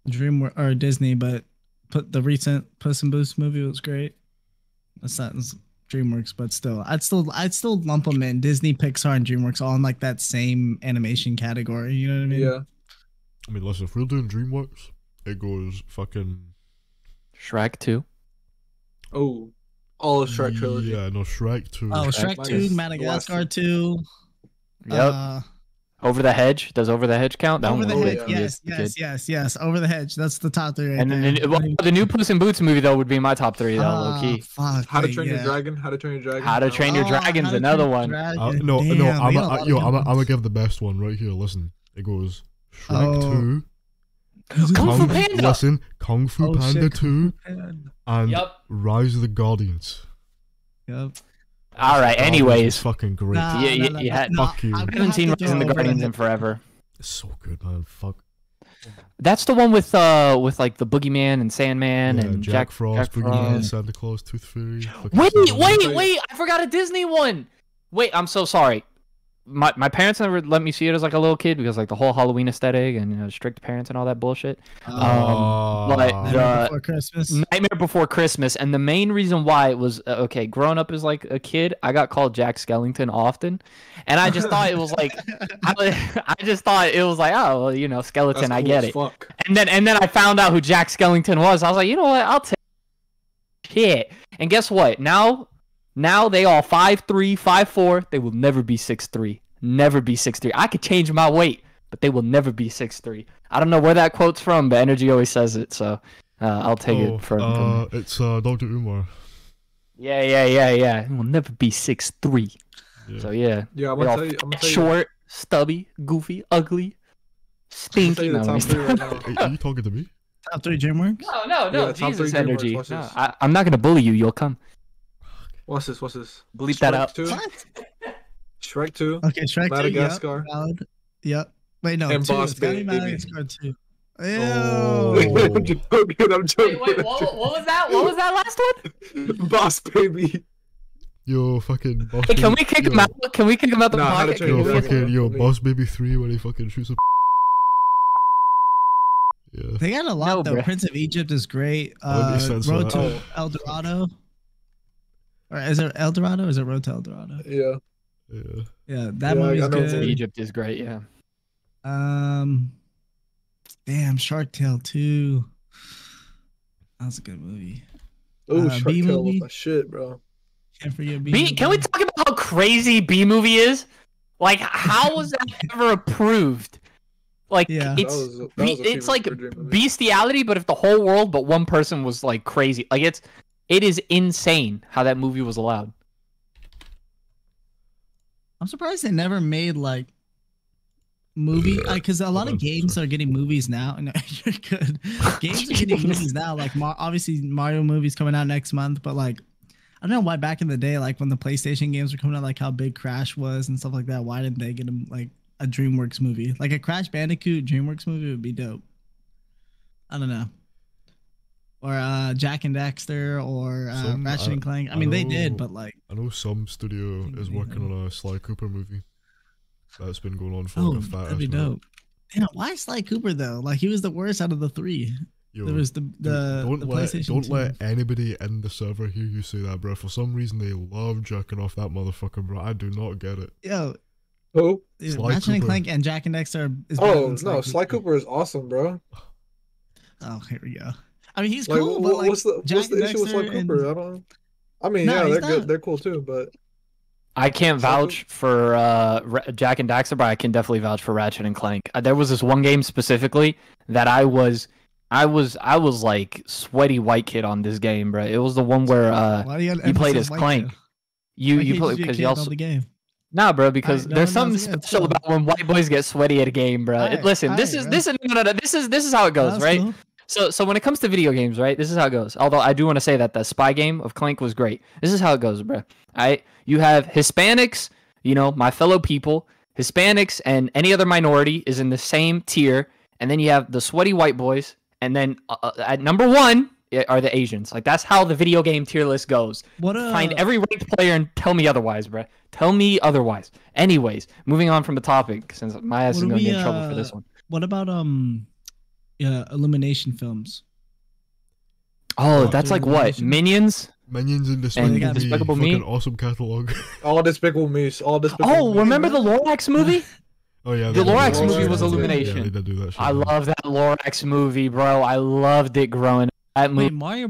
DreamWorks or Disney, but the recent Puss in Boots movie was great. That's not DreamWorks, but still, I'd still lump them in Disney, Pixar, and DreamWorks all in like that same animation category. You know what I mean? Yeah. I mean, listen, if we're doing DreamWorks, it goes fucking. Shrek 2. Oh, all of Shrek trilogy. Yeah, no, Shrek 2. Oh, Shrek Shrek 2, minus Madagascar the 2. Yep. Over the Hedge. Does Over the Hedge count? That Over one the was Hedge, good. yes. Over the Hedge. That's the top 3 right And there. then the new Puss in Boots movie though would be my top 3 though, low key. Fuck, How to wait, Train Your yeah. Dragon. How to Train Your Dragon. How to Train Your Oh, Dragon's How to another Train Your one. Dragon. No, Damn, no, they I'm got a lot of good gonna ones. give the best one right here. Listen, it goes Shrek Oh. 2, Kung Fu Panda. Listen, Kung Fu Oh, Panda shit, 2, Kung Fu Panda. and Yep. Rise of the Guardians. Yep. All right. Guardians is anyways, fucking great. Nah, You had- Fuck you. I haven't seen Rise of the Guardians in forever. It's so good, man. Fuck. That's the one with like the Boogeyman and Sandman Yeah, and Jack Frost, Boogeyman, Frost. Santa Claus, Tooth Fairy. fucking Wait, Santa- I forgot a Disney one. Wait, I'm so sorry. My parents never let me see it as like a little kid because like the whole Halloween aesthetic and strict parents and all that bullshit. But Nightmare Before Christmas. Nightmare Before Christmas, and the main reason why it was okay. Growing up as like a kid, I got called Jack Skellington often, and I just thought it was like, I just thought it was like, oh, well, you know, skeleton, I get it. Fuck. And then I found out who Jack Skellington was. I was like, you know what? I'll take it. And guess what? Now they all 5'3", 5'4". They will never be 6'3". Never be 6'3". I could change my weight, but they will never be 6'3". I don't know where that quote's from, but Energy always says it, so I'll take it from. It's Dr. Umar. Yeah. It will never be 6'3". Yeah. So yeah. Yeah, I'm They're gonna all tell you. I'm gonna tell you. short, stubby, goofy, ugly, I'm gonna tell stinky. you the No, top let me 3 right stop. now. Are you talking to me? Top 3 DreamWorks. No, Yeah, top Jesus, 3 DreamWorks, Energy. watch No, this. I'm not gonna bully you. You'll come. What's this? Bleep that Shrek out. 2, Shrek 2, Okay, Shrek 2. Madagascar. Yep. Valid. Yep. Wait, no. And 2. Boss It's gotta be Baby. Madagascar 2. Ew. Oh. I'm joking. I'm joking. Wait, what was that? What was that last one? Boss baby. Yo, fucking boss. Hey, can baby, we kick yo, him out? Can we kick him out the Nah, how to pocket? train Yo, your dragon. fucking, yo, Me. Boss Baby 3 when he fucking shoots a. Yeah. They got a lot No, though. bruh. Prince of Egypt is great. That makes sense for Road that. to El Dorado. Or is it El Dorado? Or is it Road to El Dorado? Yeah. Yeah. Yeah, that Yeah, I movie's know good. it's Egypt is great, yeah. Damn, Shark Tale 2. That was a good movie. Oh, Shark B Tale movie? was my shit, bro. Can't forget B. B, can we talk about how crazy B movie is? Like, how was that ever approved? Like, Yeah. it's That was a it's like fever dream movie. bestiality, but if the whole world but one person was like crazy, like it is insane how that movie was allowed. I'm surprised they never made like movie because a lot of games are getting movies now. No, you're good. Games are getting movies now. Like obviously Mario movies coming out next month, but like I don't know why back in the day, like when the PlayStation games were coming out, like how big Crash was and stuff like that. Why didn't they get them like a DreamWorks movie? Like a Crash Bandicoot DreamWorks movie would be dope. I don't know. Or Jack and Dexter or Ratchet and Clank. I mean, they did, but like I know some studio is working on a Sly Cooper movie. That's been going on for like a fat that'd be dope. Damn, why Sly Cooper though? Like he was the worst out of the three. Yo, There was the PlayStation. don't 2. let anybody in the server hear you say that, bro. For some reason, they love jerking off that motherfucker, bro. I do not get it. Yo, Who? Sly Ratchet and Cooper. Clank and Jack and Dexter is better Oh than no, Sly Cooper is awesome, bro. Oh, here we go. I mean, he's Like, cool, but like what's the Jack and issue with Sly Dexter Cooper? I don't. I mean, No, yeah, he's they're not. good. They're cool too, but I can't Sly vouch for Jack and Daxter, but I can definitely vouch for Ratchet and Clank. There was this one game specifically that I was like sweaty white kid on this game, bro. It was the one where Why do you you played as Clank. You play because you also the game. nah, bro. Because Alright, no there's one something knows, yeah, it's special cool. about when white boys get sweaty at a game, bro. Alright, Listen, alright, bro. this is how it goes, That's right? cool. So when it comes to video games, right, this is how it goes. Although I do want to say that the spy game of Clank was great. This is how it goes, bro. You have Hispanics, my fellow people, Hispanics, and any other minority is in the same tier, and then you have the sweaty white boys, and then at number one are the Asians. Like that's how the video game tier list goes. Find every ranked player and tell me otherwise, bro. Tell me otherwise. Anyways, moving on from the topic, since my ass is going to get in trouble for this one. What about Illumination films? Oh, that's like what? Minions? Minions in And Despicable Me, Despicable fucking Me? awesome catalog. all Despicable Me, all Despicable Oh, Me. remember the Lorax movie? Oh yeah, The they did Lorax that. movie was Yeah, Illumination. they did do that shit. I love that Lorax movie, bro. I loved it growing up. That Wait, movie.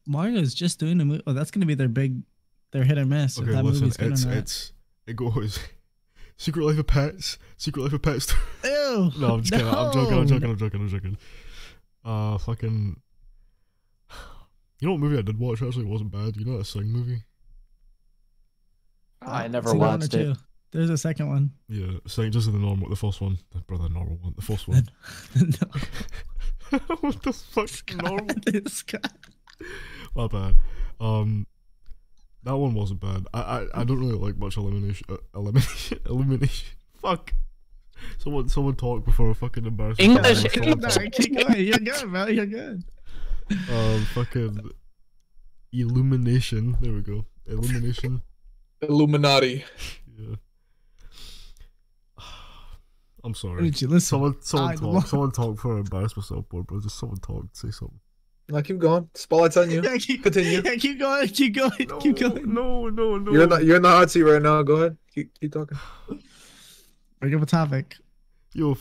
Mario is just doing a movie. Oh, that's gonna be their hit or miss. Okay, if that listen, movie's good or not. it goes Secret Life of Pets, Secret Life of Pets. Ew. No, I'm just kidding. I'm joking. Fucking. You know what movie I did watch actually wasn't bad? You know that Sing movie? I never Sing one or watched it. two. There's a second one. Yeah, Sing just the first one. The normal one. The first one. No, What the fuck? Normal? this guy. My bad. That one wasn't bad. I don't really like much elimination. Fuck. Someone talk before a fucking embarrassing. English. Keep going. You're good, bro. You're good. Fucking Illumination. There we go. Illumination. Illuminati. Yeah. I'm sorry. Did you listen? Someone talk before I embarrass myself, bro. Just someone talk. Say something. Now keep going. Spotlight's on you. Yeah, Continue. Yeah, keep going. Keep going. Keep going. No. You're in the hot seat right now. Go ahead. Keep talking. Bring up a topic. Yo,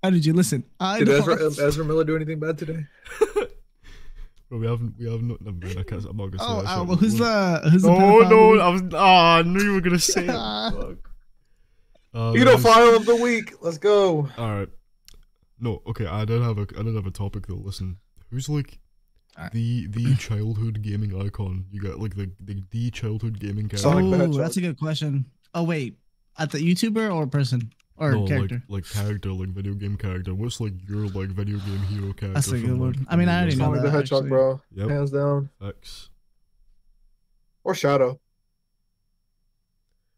How did you listen? Did Ezra Miller do anything bad today? bro, we haven't. Never mind. I'm not gonna say that. Well, who's the No. I knew you were gonna say it. Fuck. Pedophile of the week. Let's go. All right. No, okay. I did have a topic though. Listen, who's like the childhood gaming icon? You got like the childhood gaming character. Sonic the Oh, Hedgehog. that's a good question. Oh wait, at the YouTuber or person or No, character? like character, like video game character. What's like your like video game hero character? That's a good from, one. like, I mean, I already know Sonic the that, Hedgehog, actually. bro. Yep. Hands down. X. Or Shadow.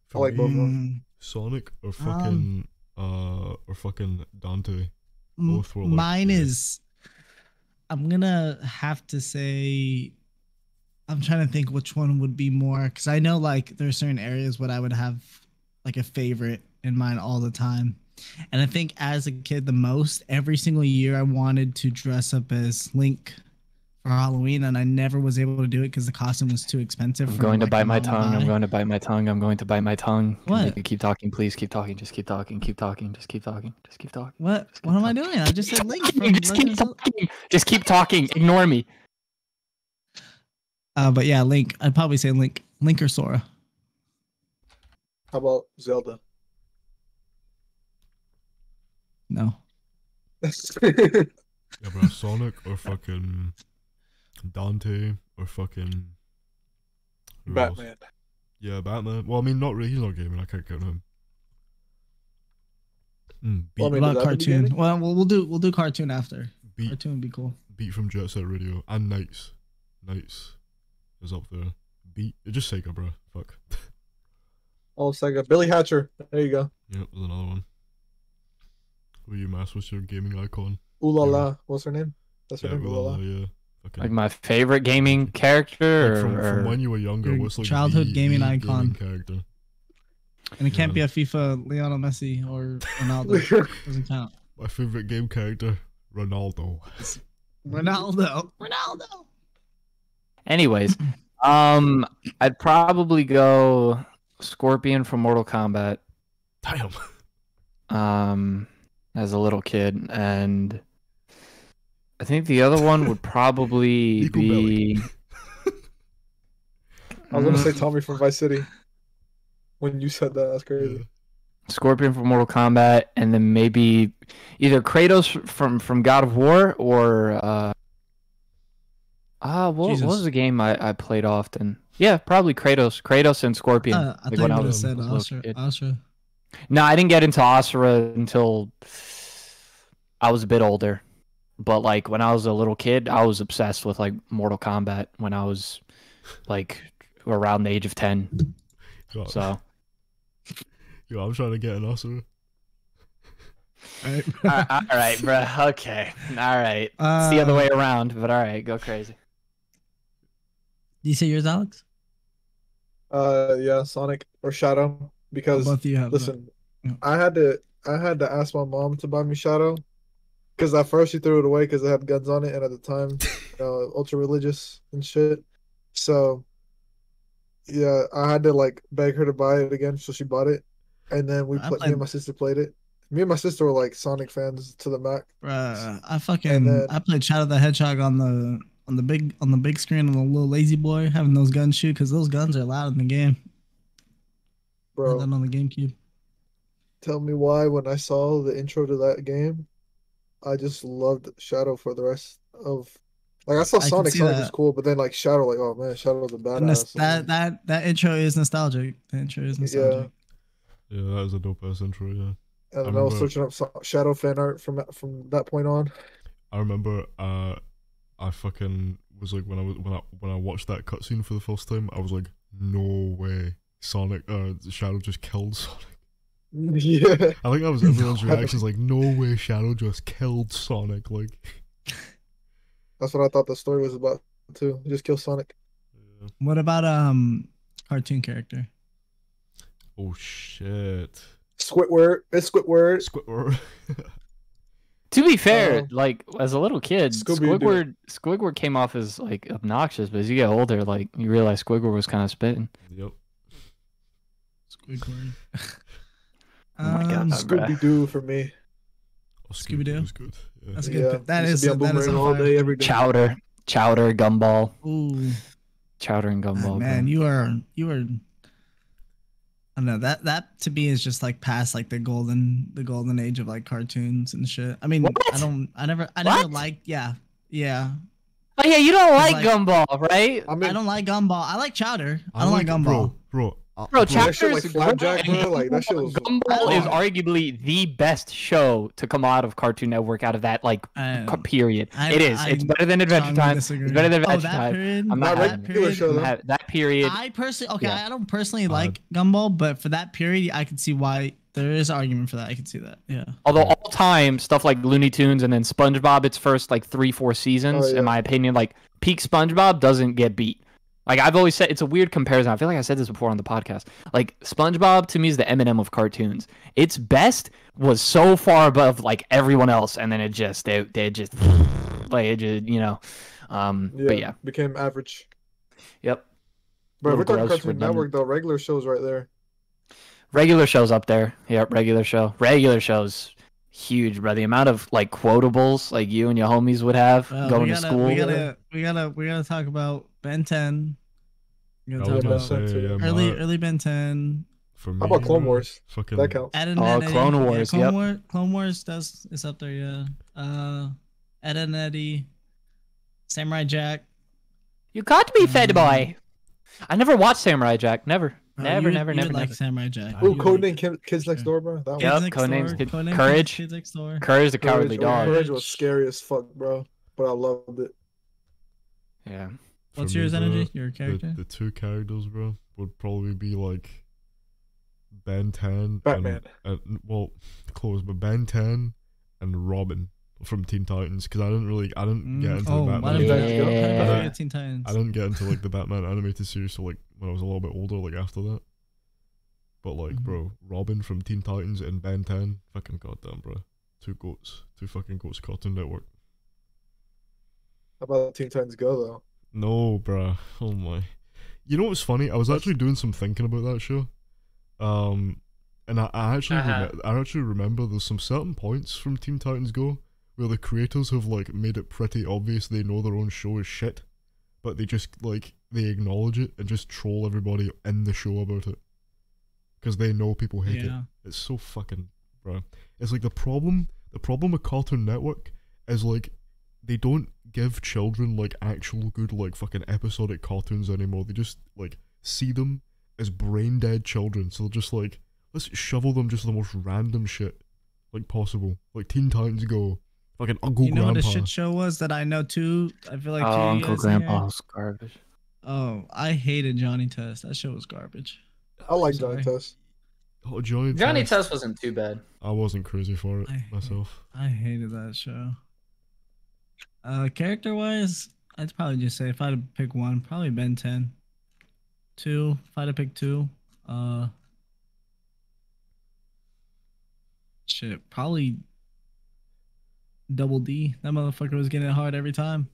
For I like me, both of them. Sonic or fucking or fucking Dante. Both were like, Mine is. I'm gonna have to say. I'm trying to think which one would be more, because I know like there are certain areas where I would have like a favorite in mind all the time. And I think as a kid, the most every single year I wanted to dress up as Link for Halloween, and I never was able to do it because the costume was too expensive. I'm going to bite my tongue. I'm going to bite my tongue. I'm going to bite my tongue. What? Keep talking, please. Keep talking. Just keep talking. Keep talking. Just keep talking. Just keep talking. What? What am I doing? I just said Link. Just keep talking. Just keep talking. Ignore me. But yeah, Link. I'd probably say Link. Link or Sora. How about Zelda? No. Yeah, bro, Sonic or fucking Dante or fucking who else? Batman. Yeah, Batman. Well, I mean, not really. He's not gaming. I can't count him. Beat, Well, I mean, What does about that cartoon? begin? Well, we'll do cartoon after. beat, Cartoon would be cool. beat from Jet Set Radio and Knights. Knights is up there. Beat. Just Sega, bro. Fuck. Oh, Sega. Billy Hatcher. There you go. Yep, there's another one. Who are you, Mass? What's your gaming icon? Ooh la Yeah. la. What's her name? That's her Yeah, name. Ooh la la. yeah. Fucking, Like my favorite gaming character, like or from when you were younger, Your what's like childhood the gaming icon. character? And it can't be Yeah. a FIFA Lionel Messi or Ronaldo. Doesn't count. My favorite game character, Ronaldo. Ronaldo. Anyways, I'd probably go Scorpion from Mortal Kombat. Damn. As a little kid, and I think the other one would probably Equal be. I was gonna say Tommy from Vice City. When you said that, that's crazy. Scorpion from Mortal Kombat, and then maybe either Kratos from God of War, or what Jesus. was the game I played often? Yeah, probably Kratos and Scorpion. I like thought when you I would have was said a little kid. Asura. No, I didn't get into Asura until I was a bit older. But like when I was a little kid, I was obsessed with like Mortal Kombat when I was like around the age of 10. God. So Yo, I'm trying to get an Oscar. all right, bro. Okay. All right. It's the other way around, but all right, go crazy. Do you say yours, Alex? Yeah, Sonic or Shadow. Because Both of you have. listen, Yeah. I had to ask my mom to buy me Shadow. Because at first she threw it away because it had guns on it, and at the time, ultra religious and shit. So, yeah, I had to like beg her to buy it again, so she bought it, and then me and my sister played it. Me and my sister were like Sonic fans to the max. Bruh, I played Shadow the Hedgehog on the big screen on the little lazy boy, having those guns shoot, because those guns are loud in the game. Bro, That on the GameCube. tell me why when I saw the intro to that game, I just loved Shadow for the rest of. Like I saw I can Sonic, see Sonic that. was cool, but then like Shadow, like oh man, Shadow's a And badass. that intro is nostalgic. The intro is nostalgic. Yeah, that was a dope ass intro. Yeah, And then I I was remember- searching up Shadow fan art from that point on. I remember. I fucking was like when I watched that cutscene for the first time, I was like, no way, Sonic. Shadow just killed Sonic. Yeah, I think that was everyone's No. reactions. Like, no way, Shadow just killed Sonic. Like, that's what I thought the story was about too. Just kill Sonic. yeah. What about cartoon character? Oh shit, Squidward. It's Squidward. Squidward. To be fair, like as a little kid, Scooby-Doo. Squidward came off as like obnoxious, but as you get older, like you realize Squidward was kind of spitting. Yep. Squidward. Oh my God. Scooby Doo for me. Oh, Scooby-Doo? was good. Yeah. That's a Yeah, good. pick. That used is to be on that is a Boomerang all fire day, pick. every day. Chowder, Gumball, Ooh, Chowder and Gumball. man, bro. you are. I don't know that to me is just like past like the golden age of like cartoons and shit. I mean, What? I never What? liked. Yeah. Oh yeah, you don't like like- Gumball, right? I mean, I don't like Gumball. I like Chowder. I don't like Gumball. Bro. Bro, that shit Chowder's like Flapjack, great. bro. Like that shit was. Gumball is arguably the best show to come out of Cartoon Network out of that like period. It is. It's better than Adventure strongly Time. disagree. It's better than Oh, Adventure that Time. period? I'm Not not that having it. regular show though. That period. I personally, Yeah. I don't personally like Gumball, but for that period, I could see why there is argument for that. I can see that. Yeah. Although all time stuff like Looney Tunes and then SpongeBob, its first like 3-4 seasons, in my opinion, like peak SpongeBob doesn't get beat. Like I've always said, it's a weird comparison. I feel like I said this before on the podcast. Like SpongeBob to me is the Eminem of cartoons. Its best was so far above like everyone else, and then it just they just like it just but yeah, became average. Yep. But we're talking Cartoon Network though. Regular shows right there. Regular shows up there. Yep, regular shows. Huge, bro. The amount of like quotables like you and your homies would have going to school. We gotta talk about Ben 10. We gotta I talk was about gonna say, yeah, early Ben 10. For me, How about Clone Wars? Fucking That counts. Ed and Eddie. Clone Wars. Yeah, Clone Wars is up there. Yeah. Ed and Eddie. Samurai Jack. You got to be fed, boy. I never watched Samurai Jack. Never. Never. Like Samurai Jack. Oh, Codename Kids Next Door, bro. That Yep, Codenames Courage. Kids Next Door. Courage the Cowardly Dog. Courage was scary as fuck, bro. But I loved it. Yeah. What's For me, yours, bro, Energy? Your character? The two characters, bro, would probably be like Ben 10. Batman. And well, close, but Ben 10 and Robin from Teen Titans, because I didn't get into the Batman. Teen Titans. I didn't get into like the Batman animated series till like when I was a little bit older, like after that. But like, bro, Robin from Teen Titans and Ben 10, fucking goddamn, bro, two fucking goats, Cartoon Network. How about Teen Titans Go though? No, bro. Oh my. You know what's funny? I was actually doing some thinking about that show. And I actually remember there's some certain points from Teen Titans Go where the creators have like made it pretty obvious they know their own show is shit, but they just like they acknowledge it and just troll everybody in the show about it because they know people hate it. It's so fucking, bro. It's like the problem with Cartoon Network is like they don't give children like actual good like fucking episodic cartoons anymore. They just like see them as brain dead children, so they're just like, let's shovel them just the most random shit like possible. Like Teen Titans Go, fucking Uncle Grandpa. You know what a shit show was that I know too? I feel like Uncle Grandpa was garbage. Oh, I hated Johnny Test. That show was garbage. I like Johnny Test. Oh, Johnny Test wasn't too bad. I wasn't crazy for it myself. I hated that show. Character wise, I'd probably just say if I had to pick one, probably Ben 10. 2, if I had to pick 2, shit, probably Double D. That motherfucker was getting it hard every time.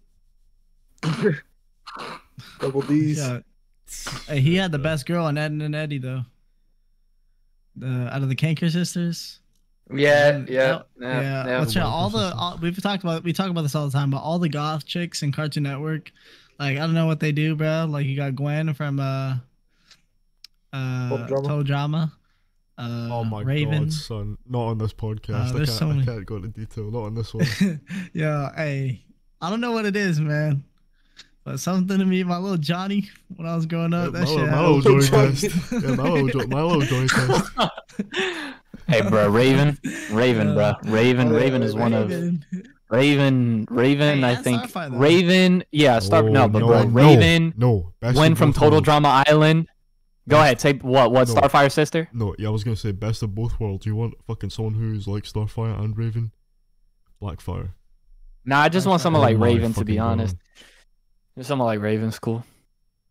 Double D's. Yeah. Hey, he had the best girl on Ed and Eddie though. Out of the Kanker sisters. Yeah. Let's we talk about this all the time, but all the goth chicks in Cartoon Network, like I don't know what they do, bro. Like you got Gwen from Total Drama. Oh my Raven. god, son! Not on this podcast. I can't go into detail. Not on this one. Yeah, hey, I don't know what it is, man. But something to me, my little Johnny, when I was growing up, that shit. My little Johnny Test. Yeah, my little Johnny Test. Hey, bro, Raven, bro. Raven is one of Raven. Hey, I think Raven. Yeah, Raven. No, Gwen from Total Drama Island. Go ahead, say what? No, Starfire's sister? No, yeah, I was gonna say best of both worlds. You want fucking someone who's like Starfire and Raven? Blackfire. Nah, I just want someone like Raven, to be honest. Someone like Raven's cool.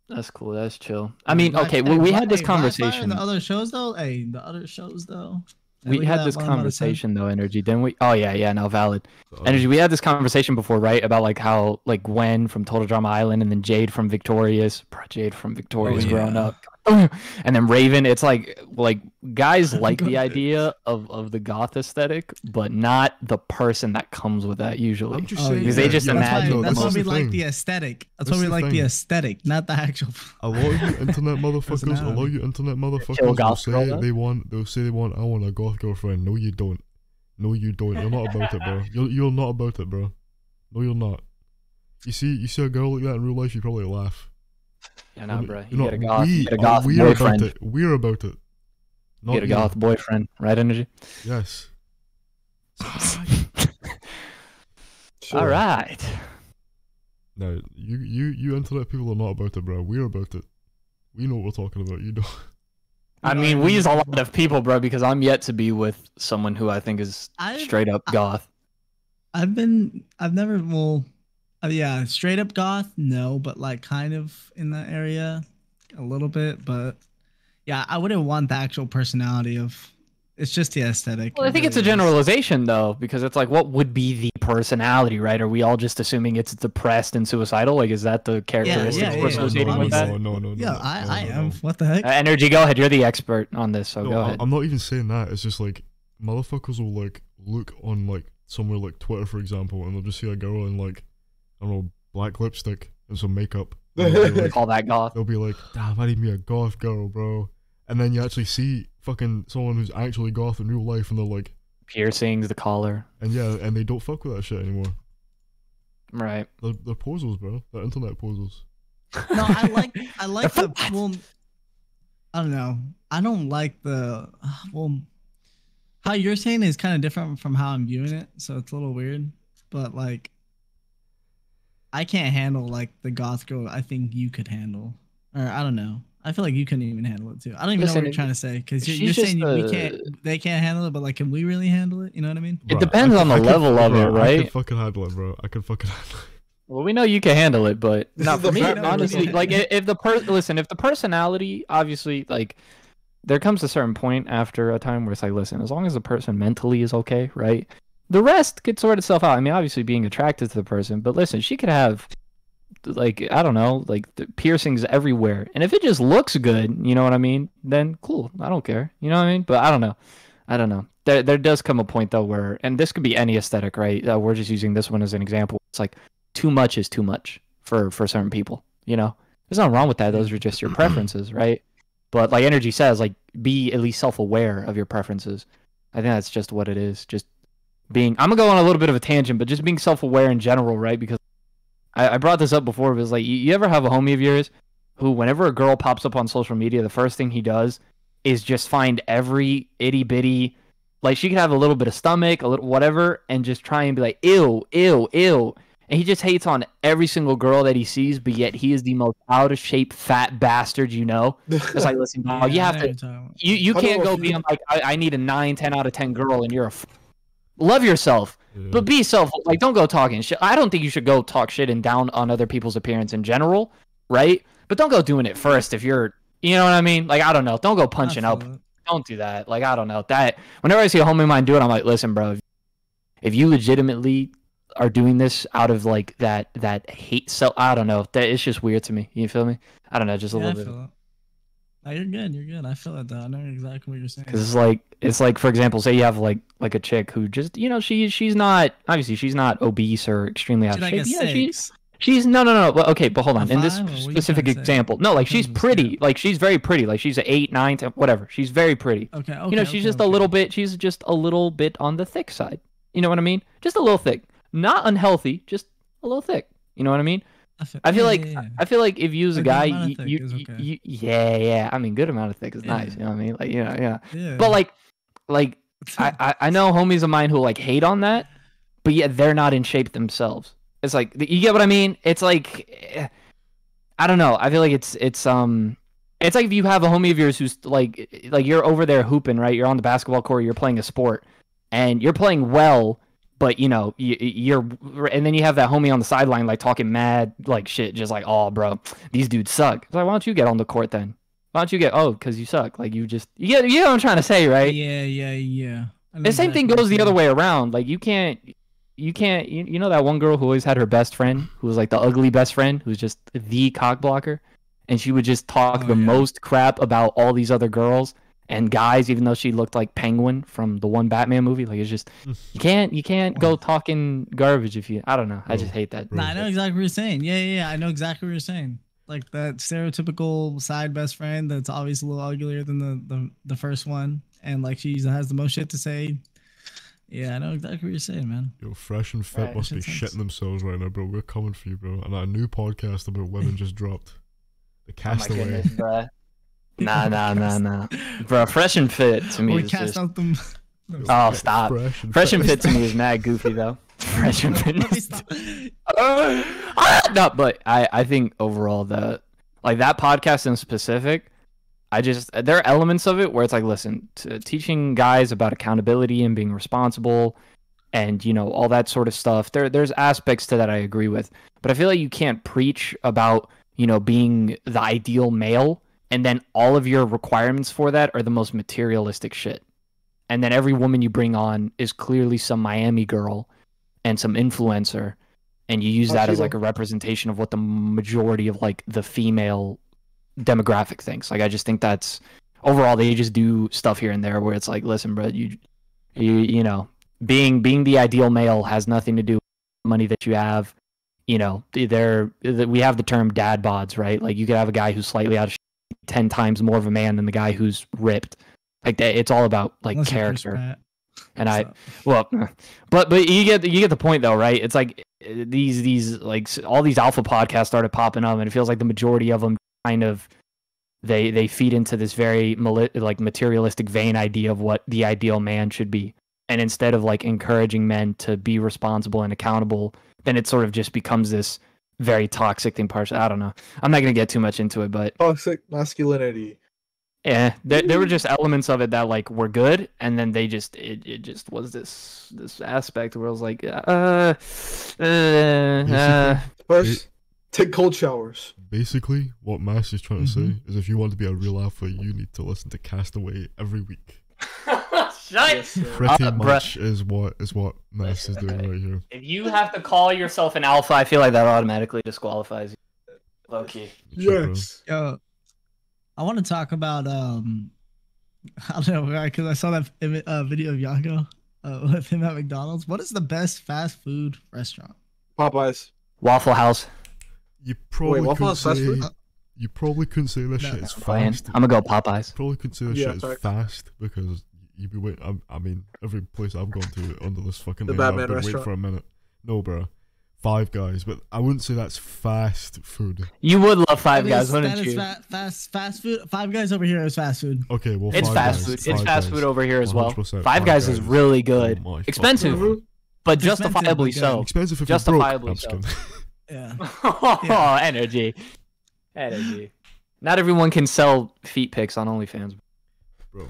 That's cool. That's chill. I mean, okay, we had this conversation. The other shows though. We had this conversation though, Energy, didn't we? Oh yeah, no, valid. Energy, we had this conversation before, right? About like how like Gwen from Total Drama Island and then Jade from Victorious growing up. And then Raven, it's like guys like the idea of the goth aesthetic, but not the person that comes with that usually. I'm just saying, because they just imagine. That's why we like the aesthetic. That's why we like the aesthetic, not the actual. A lot of you internet motherfuckers they'll say they want. I want a goth girlfriend. No, you don't. You're not about it, bro. You're not about it, bro. No, you're not. You see a girl like that in real life, you probably laugh. Yeah, no, bro. You get a goth boyfriend. We're about it. You get a goth boyfriend, right, Energy? Yes. Sure. All right. No, you internet people are not about it, bro. We're about it. We know what we're talking about. You don't. I mean, we use a lot of people, bro, because I'm yet to be with someone who I think is straight up goth. I've never, well, yeah, straight up goth, no, but like kind of in that area a little bit. But yeah, I wouldn't want the actual personality of, it's just the aesthetic. Well, I think it's a generalization though, because it's like, what would be the personality, right? Are we all just assuming it's depressed and suicidal? Like, is that the characteristics we're associating with that? No. Yeah, I am. What the heck? Energy, go ahead. You're the expert on this, so go ahead. I'm not even saying that. It's just like motherfuckers will like look on like somewhere like Twitter, for example, and they'll just see a girl in like, I don't know, black lipstick and some makeup. And like, call that goth. They'll be like, damn, I need me a goth girl, bro. And then you actually see fucking someone who's actually goth in real life, and they're like piercings, the collar, and yeah, and they don't fuck with that shit anymore. Right? They're posers, bro. They're internet posers. No, I like the well. I don't know. I don't like the well. How you're saying is kind of different from how I'm viewing it, so it's a little weird. But like, I can't handle like the goth girl. I think you could handle, or I don't know. I feel like you couldn't even handle it too. I don't even know what you're trying to say, because you're saying they can't handle it, but like, can we really handle it? You know what I mean? It depends on the level of it, right? I can fucking handle it, bro. I can fucking handle it. Well, we know you can handle it, but not for me. Honestly, like if the personality, obviously, like there comes a certain point after a time where it's like, listen, as long as the person mentally is okay, right? The rest could sort itself out. I mean, obviously being attracted to the person, but listen, she could have, like, I don't know, like the piercings everywhere, and if it just looks good, you know what I mean, then cool, I don't care, you know what I mean. But I don't know. There does come a point though where, and this could be any aesthetic, right? We're just using this one as an example. It's like too much is too much for certain people, you know. There's nothing wrong with that. Those are just your preferences, right? But like Energy says, like, be at least self-aware of your preferences. I think that's just what it is. Just being, I'm gonna go on a little bit of a tangent, but just being self-aware in general, right? Because I brought this up before, but it's like, you ever have a homie of yours who, whenever a girl pops up on social media, the first thing he does is just find every itty bitty, like, she could have a little bit of stomach, a little whatever, and just try and be like, ew, ew, ew. And he just hates on every single girl that he sees, but yet he is the most out of shape fat bastard, you know? It's like, listen, bro, you have to, you can't go being like, I need a 9, 10 out of 10 girl, and you're a love yourself. Yeah. But be like, don't go talking shit. I don't think you should go talk shit and down on other people's appearance in general, right? But don't go doing it first if you're, you know what I mean? Like, I don't know. Don't go punching up. Don't do that. Like, I don't know. That, whenever I see a homie of mine do it, I'm like, listen, bro, if you legitimately are doing this out of like that hate, so I don't know. That it's just weird to me. You feel me? I don't know, just a little bit. No, you're good. You're good. I feel it though. I know exactly what you're saying. Because it's like, for example, say you have like a chick who just, you know, she's not, obviously she's not obese or extremely out of shape. Yeah, she's no. Well, okay, but hold on. In this specific example, no, like, she's pretty. Like, she's very pretty. Like, she's an 8, 9, 10, whatever. She's very pretty. Okay. You know, she's just a little bit. She's just a little bit on the thick side. You know what I mean? Just a little thick. Not unhealthy. Just a little thick. You know what I mean? I feel like if you as a guy, yeah. I mean, good amount of thick is nice. You know what I mean? Like, yeah. But like I know homies of mine who like hate on that, but yet they're not in shape themselves. It's like, you get what I mean? It's like, I don't know. I feel like it's like if you have a homie of yours who's like you're over there hooping, right? You're on the basketball court, you're playing a sport, and you're playing well. But, you know, and then you have that homie on the sideline, like, talking mad, like, shit, just like, oh, bro, these dudes suck. It's like, why don't you get on the court then? Why don't you get, because you suck. Like, you get what I'm trying to say, right? Yeah. The same thing goes the other way around. Like, you can't, you know that one girl who always had her best friend, who was like the ugly best friend, who's just the cock blocker? And she would just talk most crap about all these other girls and guys, even though she looked like Penguin from the one Batman movie. Like, it's just, you can't go talking garbage if you, I don't know. I just hate that. Nah, I know exactly what you're saying. Yeah. I know exactly what you're saying. Like, that stereotypical side best friend that's always a little uglier than the first one. And like, she has the most shit to say. Yeah, I know exactly what you're saying, man. Yo, Fresh and Fit must be shitting themselves right now, bro. We're coming for you, bro. And a new podcast about women just dropped. The Castaway. Oh my goodness, bro. Nah. Bro, Fresh and Fit to me is just... out them... Oh, stop. Fresh and Fit to me is mad goofy, though. Fresh and Fit no, but I think overall, that podcast in specific, there are elements of it where it's like, listen, teaching guys about accountability and being responsible and, you know, all that sort of stuff. There's aspects to that I agree with, but I feel like you can't preach about, you know, being the ideal male and then all of your requirements for that are the most materialistic shit. And then every woman you bring on is clearly some Miami girl and some influencer, and you use that as like a representation of what the majority of like the female demographic thinks. Like, I just think that's overall they just do stuff here and there where it's like, listen, bro, you know, being the ideal male has nothing to do with the money that you have. You know, we have the term dad bods, right? Like, you could have a guy who's slightly out of 10 times more of a man than the guy who's ripped. Like, it's all about like Unless character. And but you get the point though, right? It's like these like all these alpha podcasts started popping up, and it feels like the majority of them kind of they feed into this very like materialistic vain idea of what the ideal man should be. And instead of like encouraging men to be responsible and accountable, then it sort of just becomes this very toxic thing. I don't know. I'm not gonna get too much into it, but toxic masculinity. Yeah, there were just elements of it that like were good, and then it just was this aspect where I was like, First, take cold showers. Basically, what Mass is trying to say is, if you want to be a real alpha, you need to listen to Castaway every week. Shut Pretty much is what Mass is doing right here. If you have to call yourself an alpha, I feel like that automatically disqualifies you. Low key. Yes. Yo, I want to talk about I don't know, because I saw that video of Yago with him at McDonald's. What is the best fast food restaurant? Popeyes. Waffle House. You probably Waffle couldn't House fast say. food? You probably couldn't say this shit is fast. I'm gonna go Popeyes. Probably couldn't say this Yeah, shit is fast because you'd be waiting. I mean, every place I've gone to under this fucking The name, Batman I've been waiting restaurant. for a minute. No, bro. Five Guys, but I wouldn't say that's fast food. You would love Five Guys, That wouldn't is you? fast food. Five Guys over here is fast food. Okay, well, It's Five fast Guys, food. It's Five fast Guys. food over here as well. 100% Five Guys is really good. Oh my Expensive, fucking God. but It's expensive, justifiably but good. so. Expensive if Justifiably you're broke. I'm just so. kidding. Yeah. Oh, energy. Not everyone can sell feet pics on OnlyFans. Bro.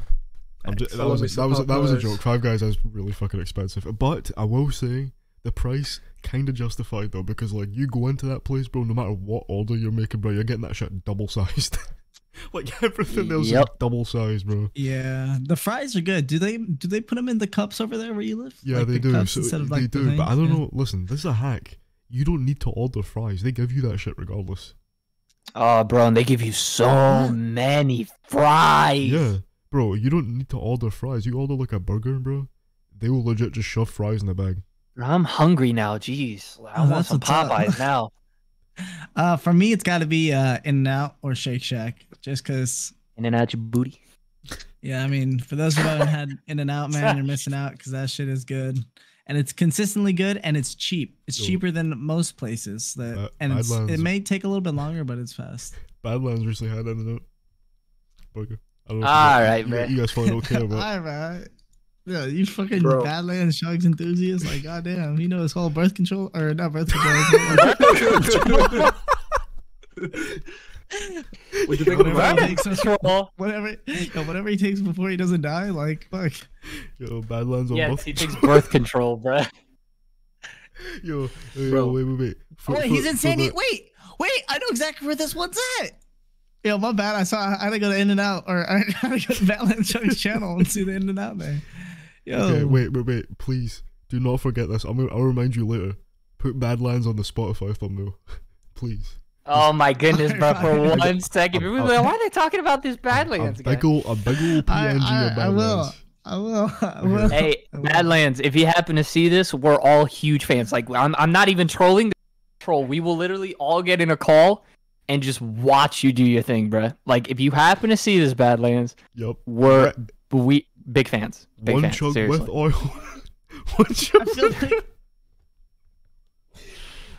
That So let me was a Popeyes. joke. Five Guys is really fucking expensive, but I will say the price kind of justified though, because like you go into that place, bro, no matter what order you're making, bro, you're getting that shit double sized. Like everything else is double sized, bro. Yeah, the fries are good. Do they put them in the cups over there where you live? Yeah, Like they the do. cups So instead of, they like, the do, but I things? don't Yeah. know. Listen, this is a hack. You don't need to order fries. They give you that shit regardless. Oh, bro, and they give you so many fries. Yeah, bro, you don't need to order fries. You order like a burger, bro. They will legit just shove fries in the bag. I'm hungry now. Jeez, I want that's some what's up. Popeyes now. For me, it's got to be In-N-Out or Shake Shack, just because. In and out your booty. Yeah, I mean, for those who haven't had In-N-Out, man, you're missing out because that shit is good, and it's consistently good, and it's cheap. It's Yo. cheaper than most places. And it Badlands- may take a little bit longer, but it's fast. Badlands recently had In-N-Out burger. I don't know if All you, right, you, man. you guys probably don't care, but All right. Yeah, you fucking Bro. Badlands Shugs enthusiast. Like, goddamn, he knows whole birth control, or not birth control. What you think Whatever about he it? takes Control. whatever he takes before he doesn't die, like, fuck. yo, Badlands on Yes, both. he takes birth control, bro. Yo, Bro. wait. Wait, he's in San Diego. Wait, I know exactly where this one's at. Yo, my bad. I had to go to In-N-Out, or I had to go to Badlands Chuck's channel and see the In-N-Out there. Yo, Okay, wait, please do not forget this. I'll remind you later. Put Badlands on the Spotify thumbnail, please. Oh my goodness, bro! For Alright. 1 second, people were like, why are they talking about this Badlands A again? big ol' PNG of I will. Badlands. I will. Hey, Badlands, if you happen to see this, we're all huge fans. Like, I'm not even trolling. Troll. We will literally all get in a call and just watch you do your thing, bro. Like, if you happen to see this, Badlands, Yup. we big fans. Big One fans. chug Seriously. with oil. One chug. I feel like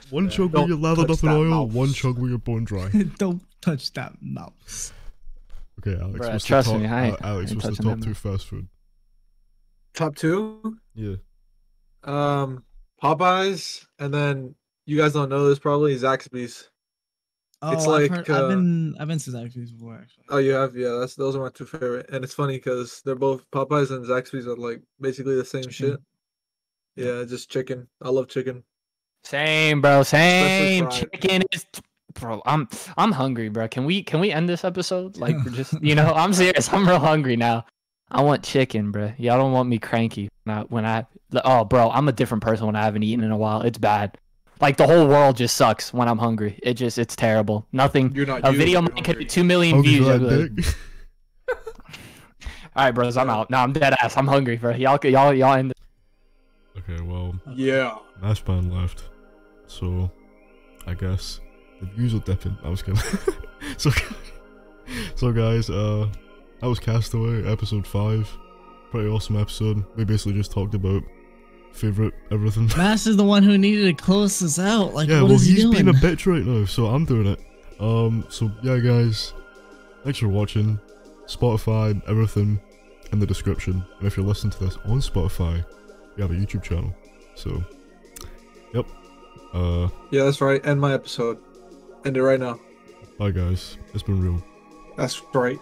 One chug Don't where you're lathered touch up in that oil. mouse. One chug where you're bone dry. don't touch that mouse. Okay, Alex. Bruh, what's trust the top, me, I ain't Alex, what's the touching top that two fast food? Top two? Yeah. Popeyes, and then you guys don't know this probably, Zaxby's. Oh, It's I've like, heard. I've been to Zaxby's before. Actually. Oh, you have? Yeah, those are my two favorite. And it's funny because they're both Popeyes and Zaxby's are like basically the same shit. Chicken. Yeah, just chicken. I love chicken, Same, bro. especially Same. fried. Chicken is, bro. I'm hungry, bro. Can we end this episode? Like, we're just, I'm serious. I'm real hungry now. I want chicken, bro. Y'all don't want me cranky oh, bro, I'm a different person when I haven't eaten in a while. It's bad. Like, the whole world just sucks when I'm hungry. It's terrible. Nothing. You're not. A you, video you're might get hungry. 2 million Augie's views. that I'd be like, dick. all right, bros, I'm out. No, I'm dead ass. I'm hungry, bro. Y'all end. Okay, well, Yeah. Mashban left, so I guess the views are dipping. I was kidding. so, so guys, that was Castaway, episode 5. Pretty awesome episode. We basically just talked about favorite everything. Mass is the one who needed to close this out. Like, Yeah, what well, is he he's doing? being a bitch right now, so I'm doing it. So yeah, guys, thanks for watching. Spotify, everything in the description. And if you're listening to this on Spotify, we have a YouTube channel. So, yep. Yeah, that's right. End my episode. End it right now. Bye, guys. It's been real. That's right.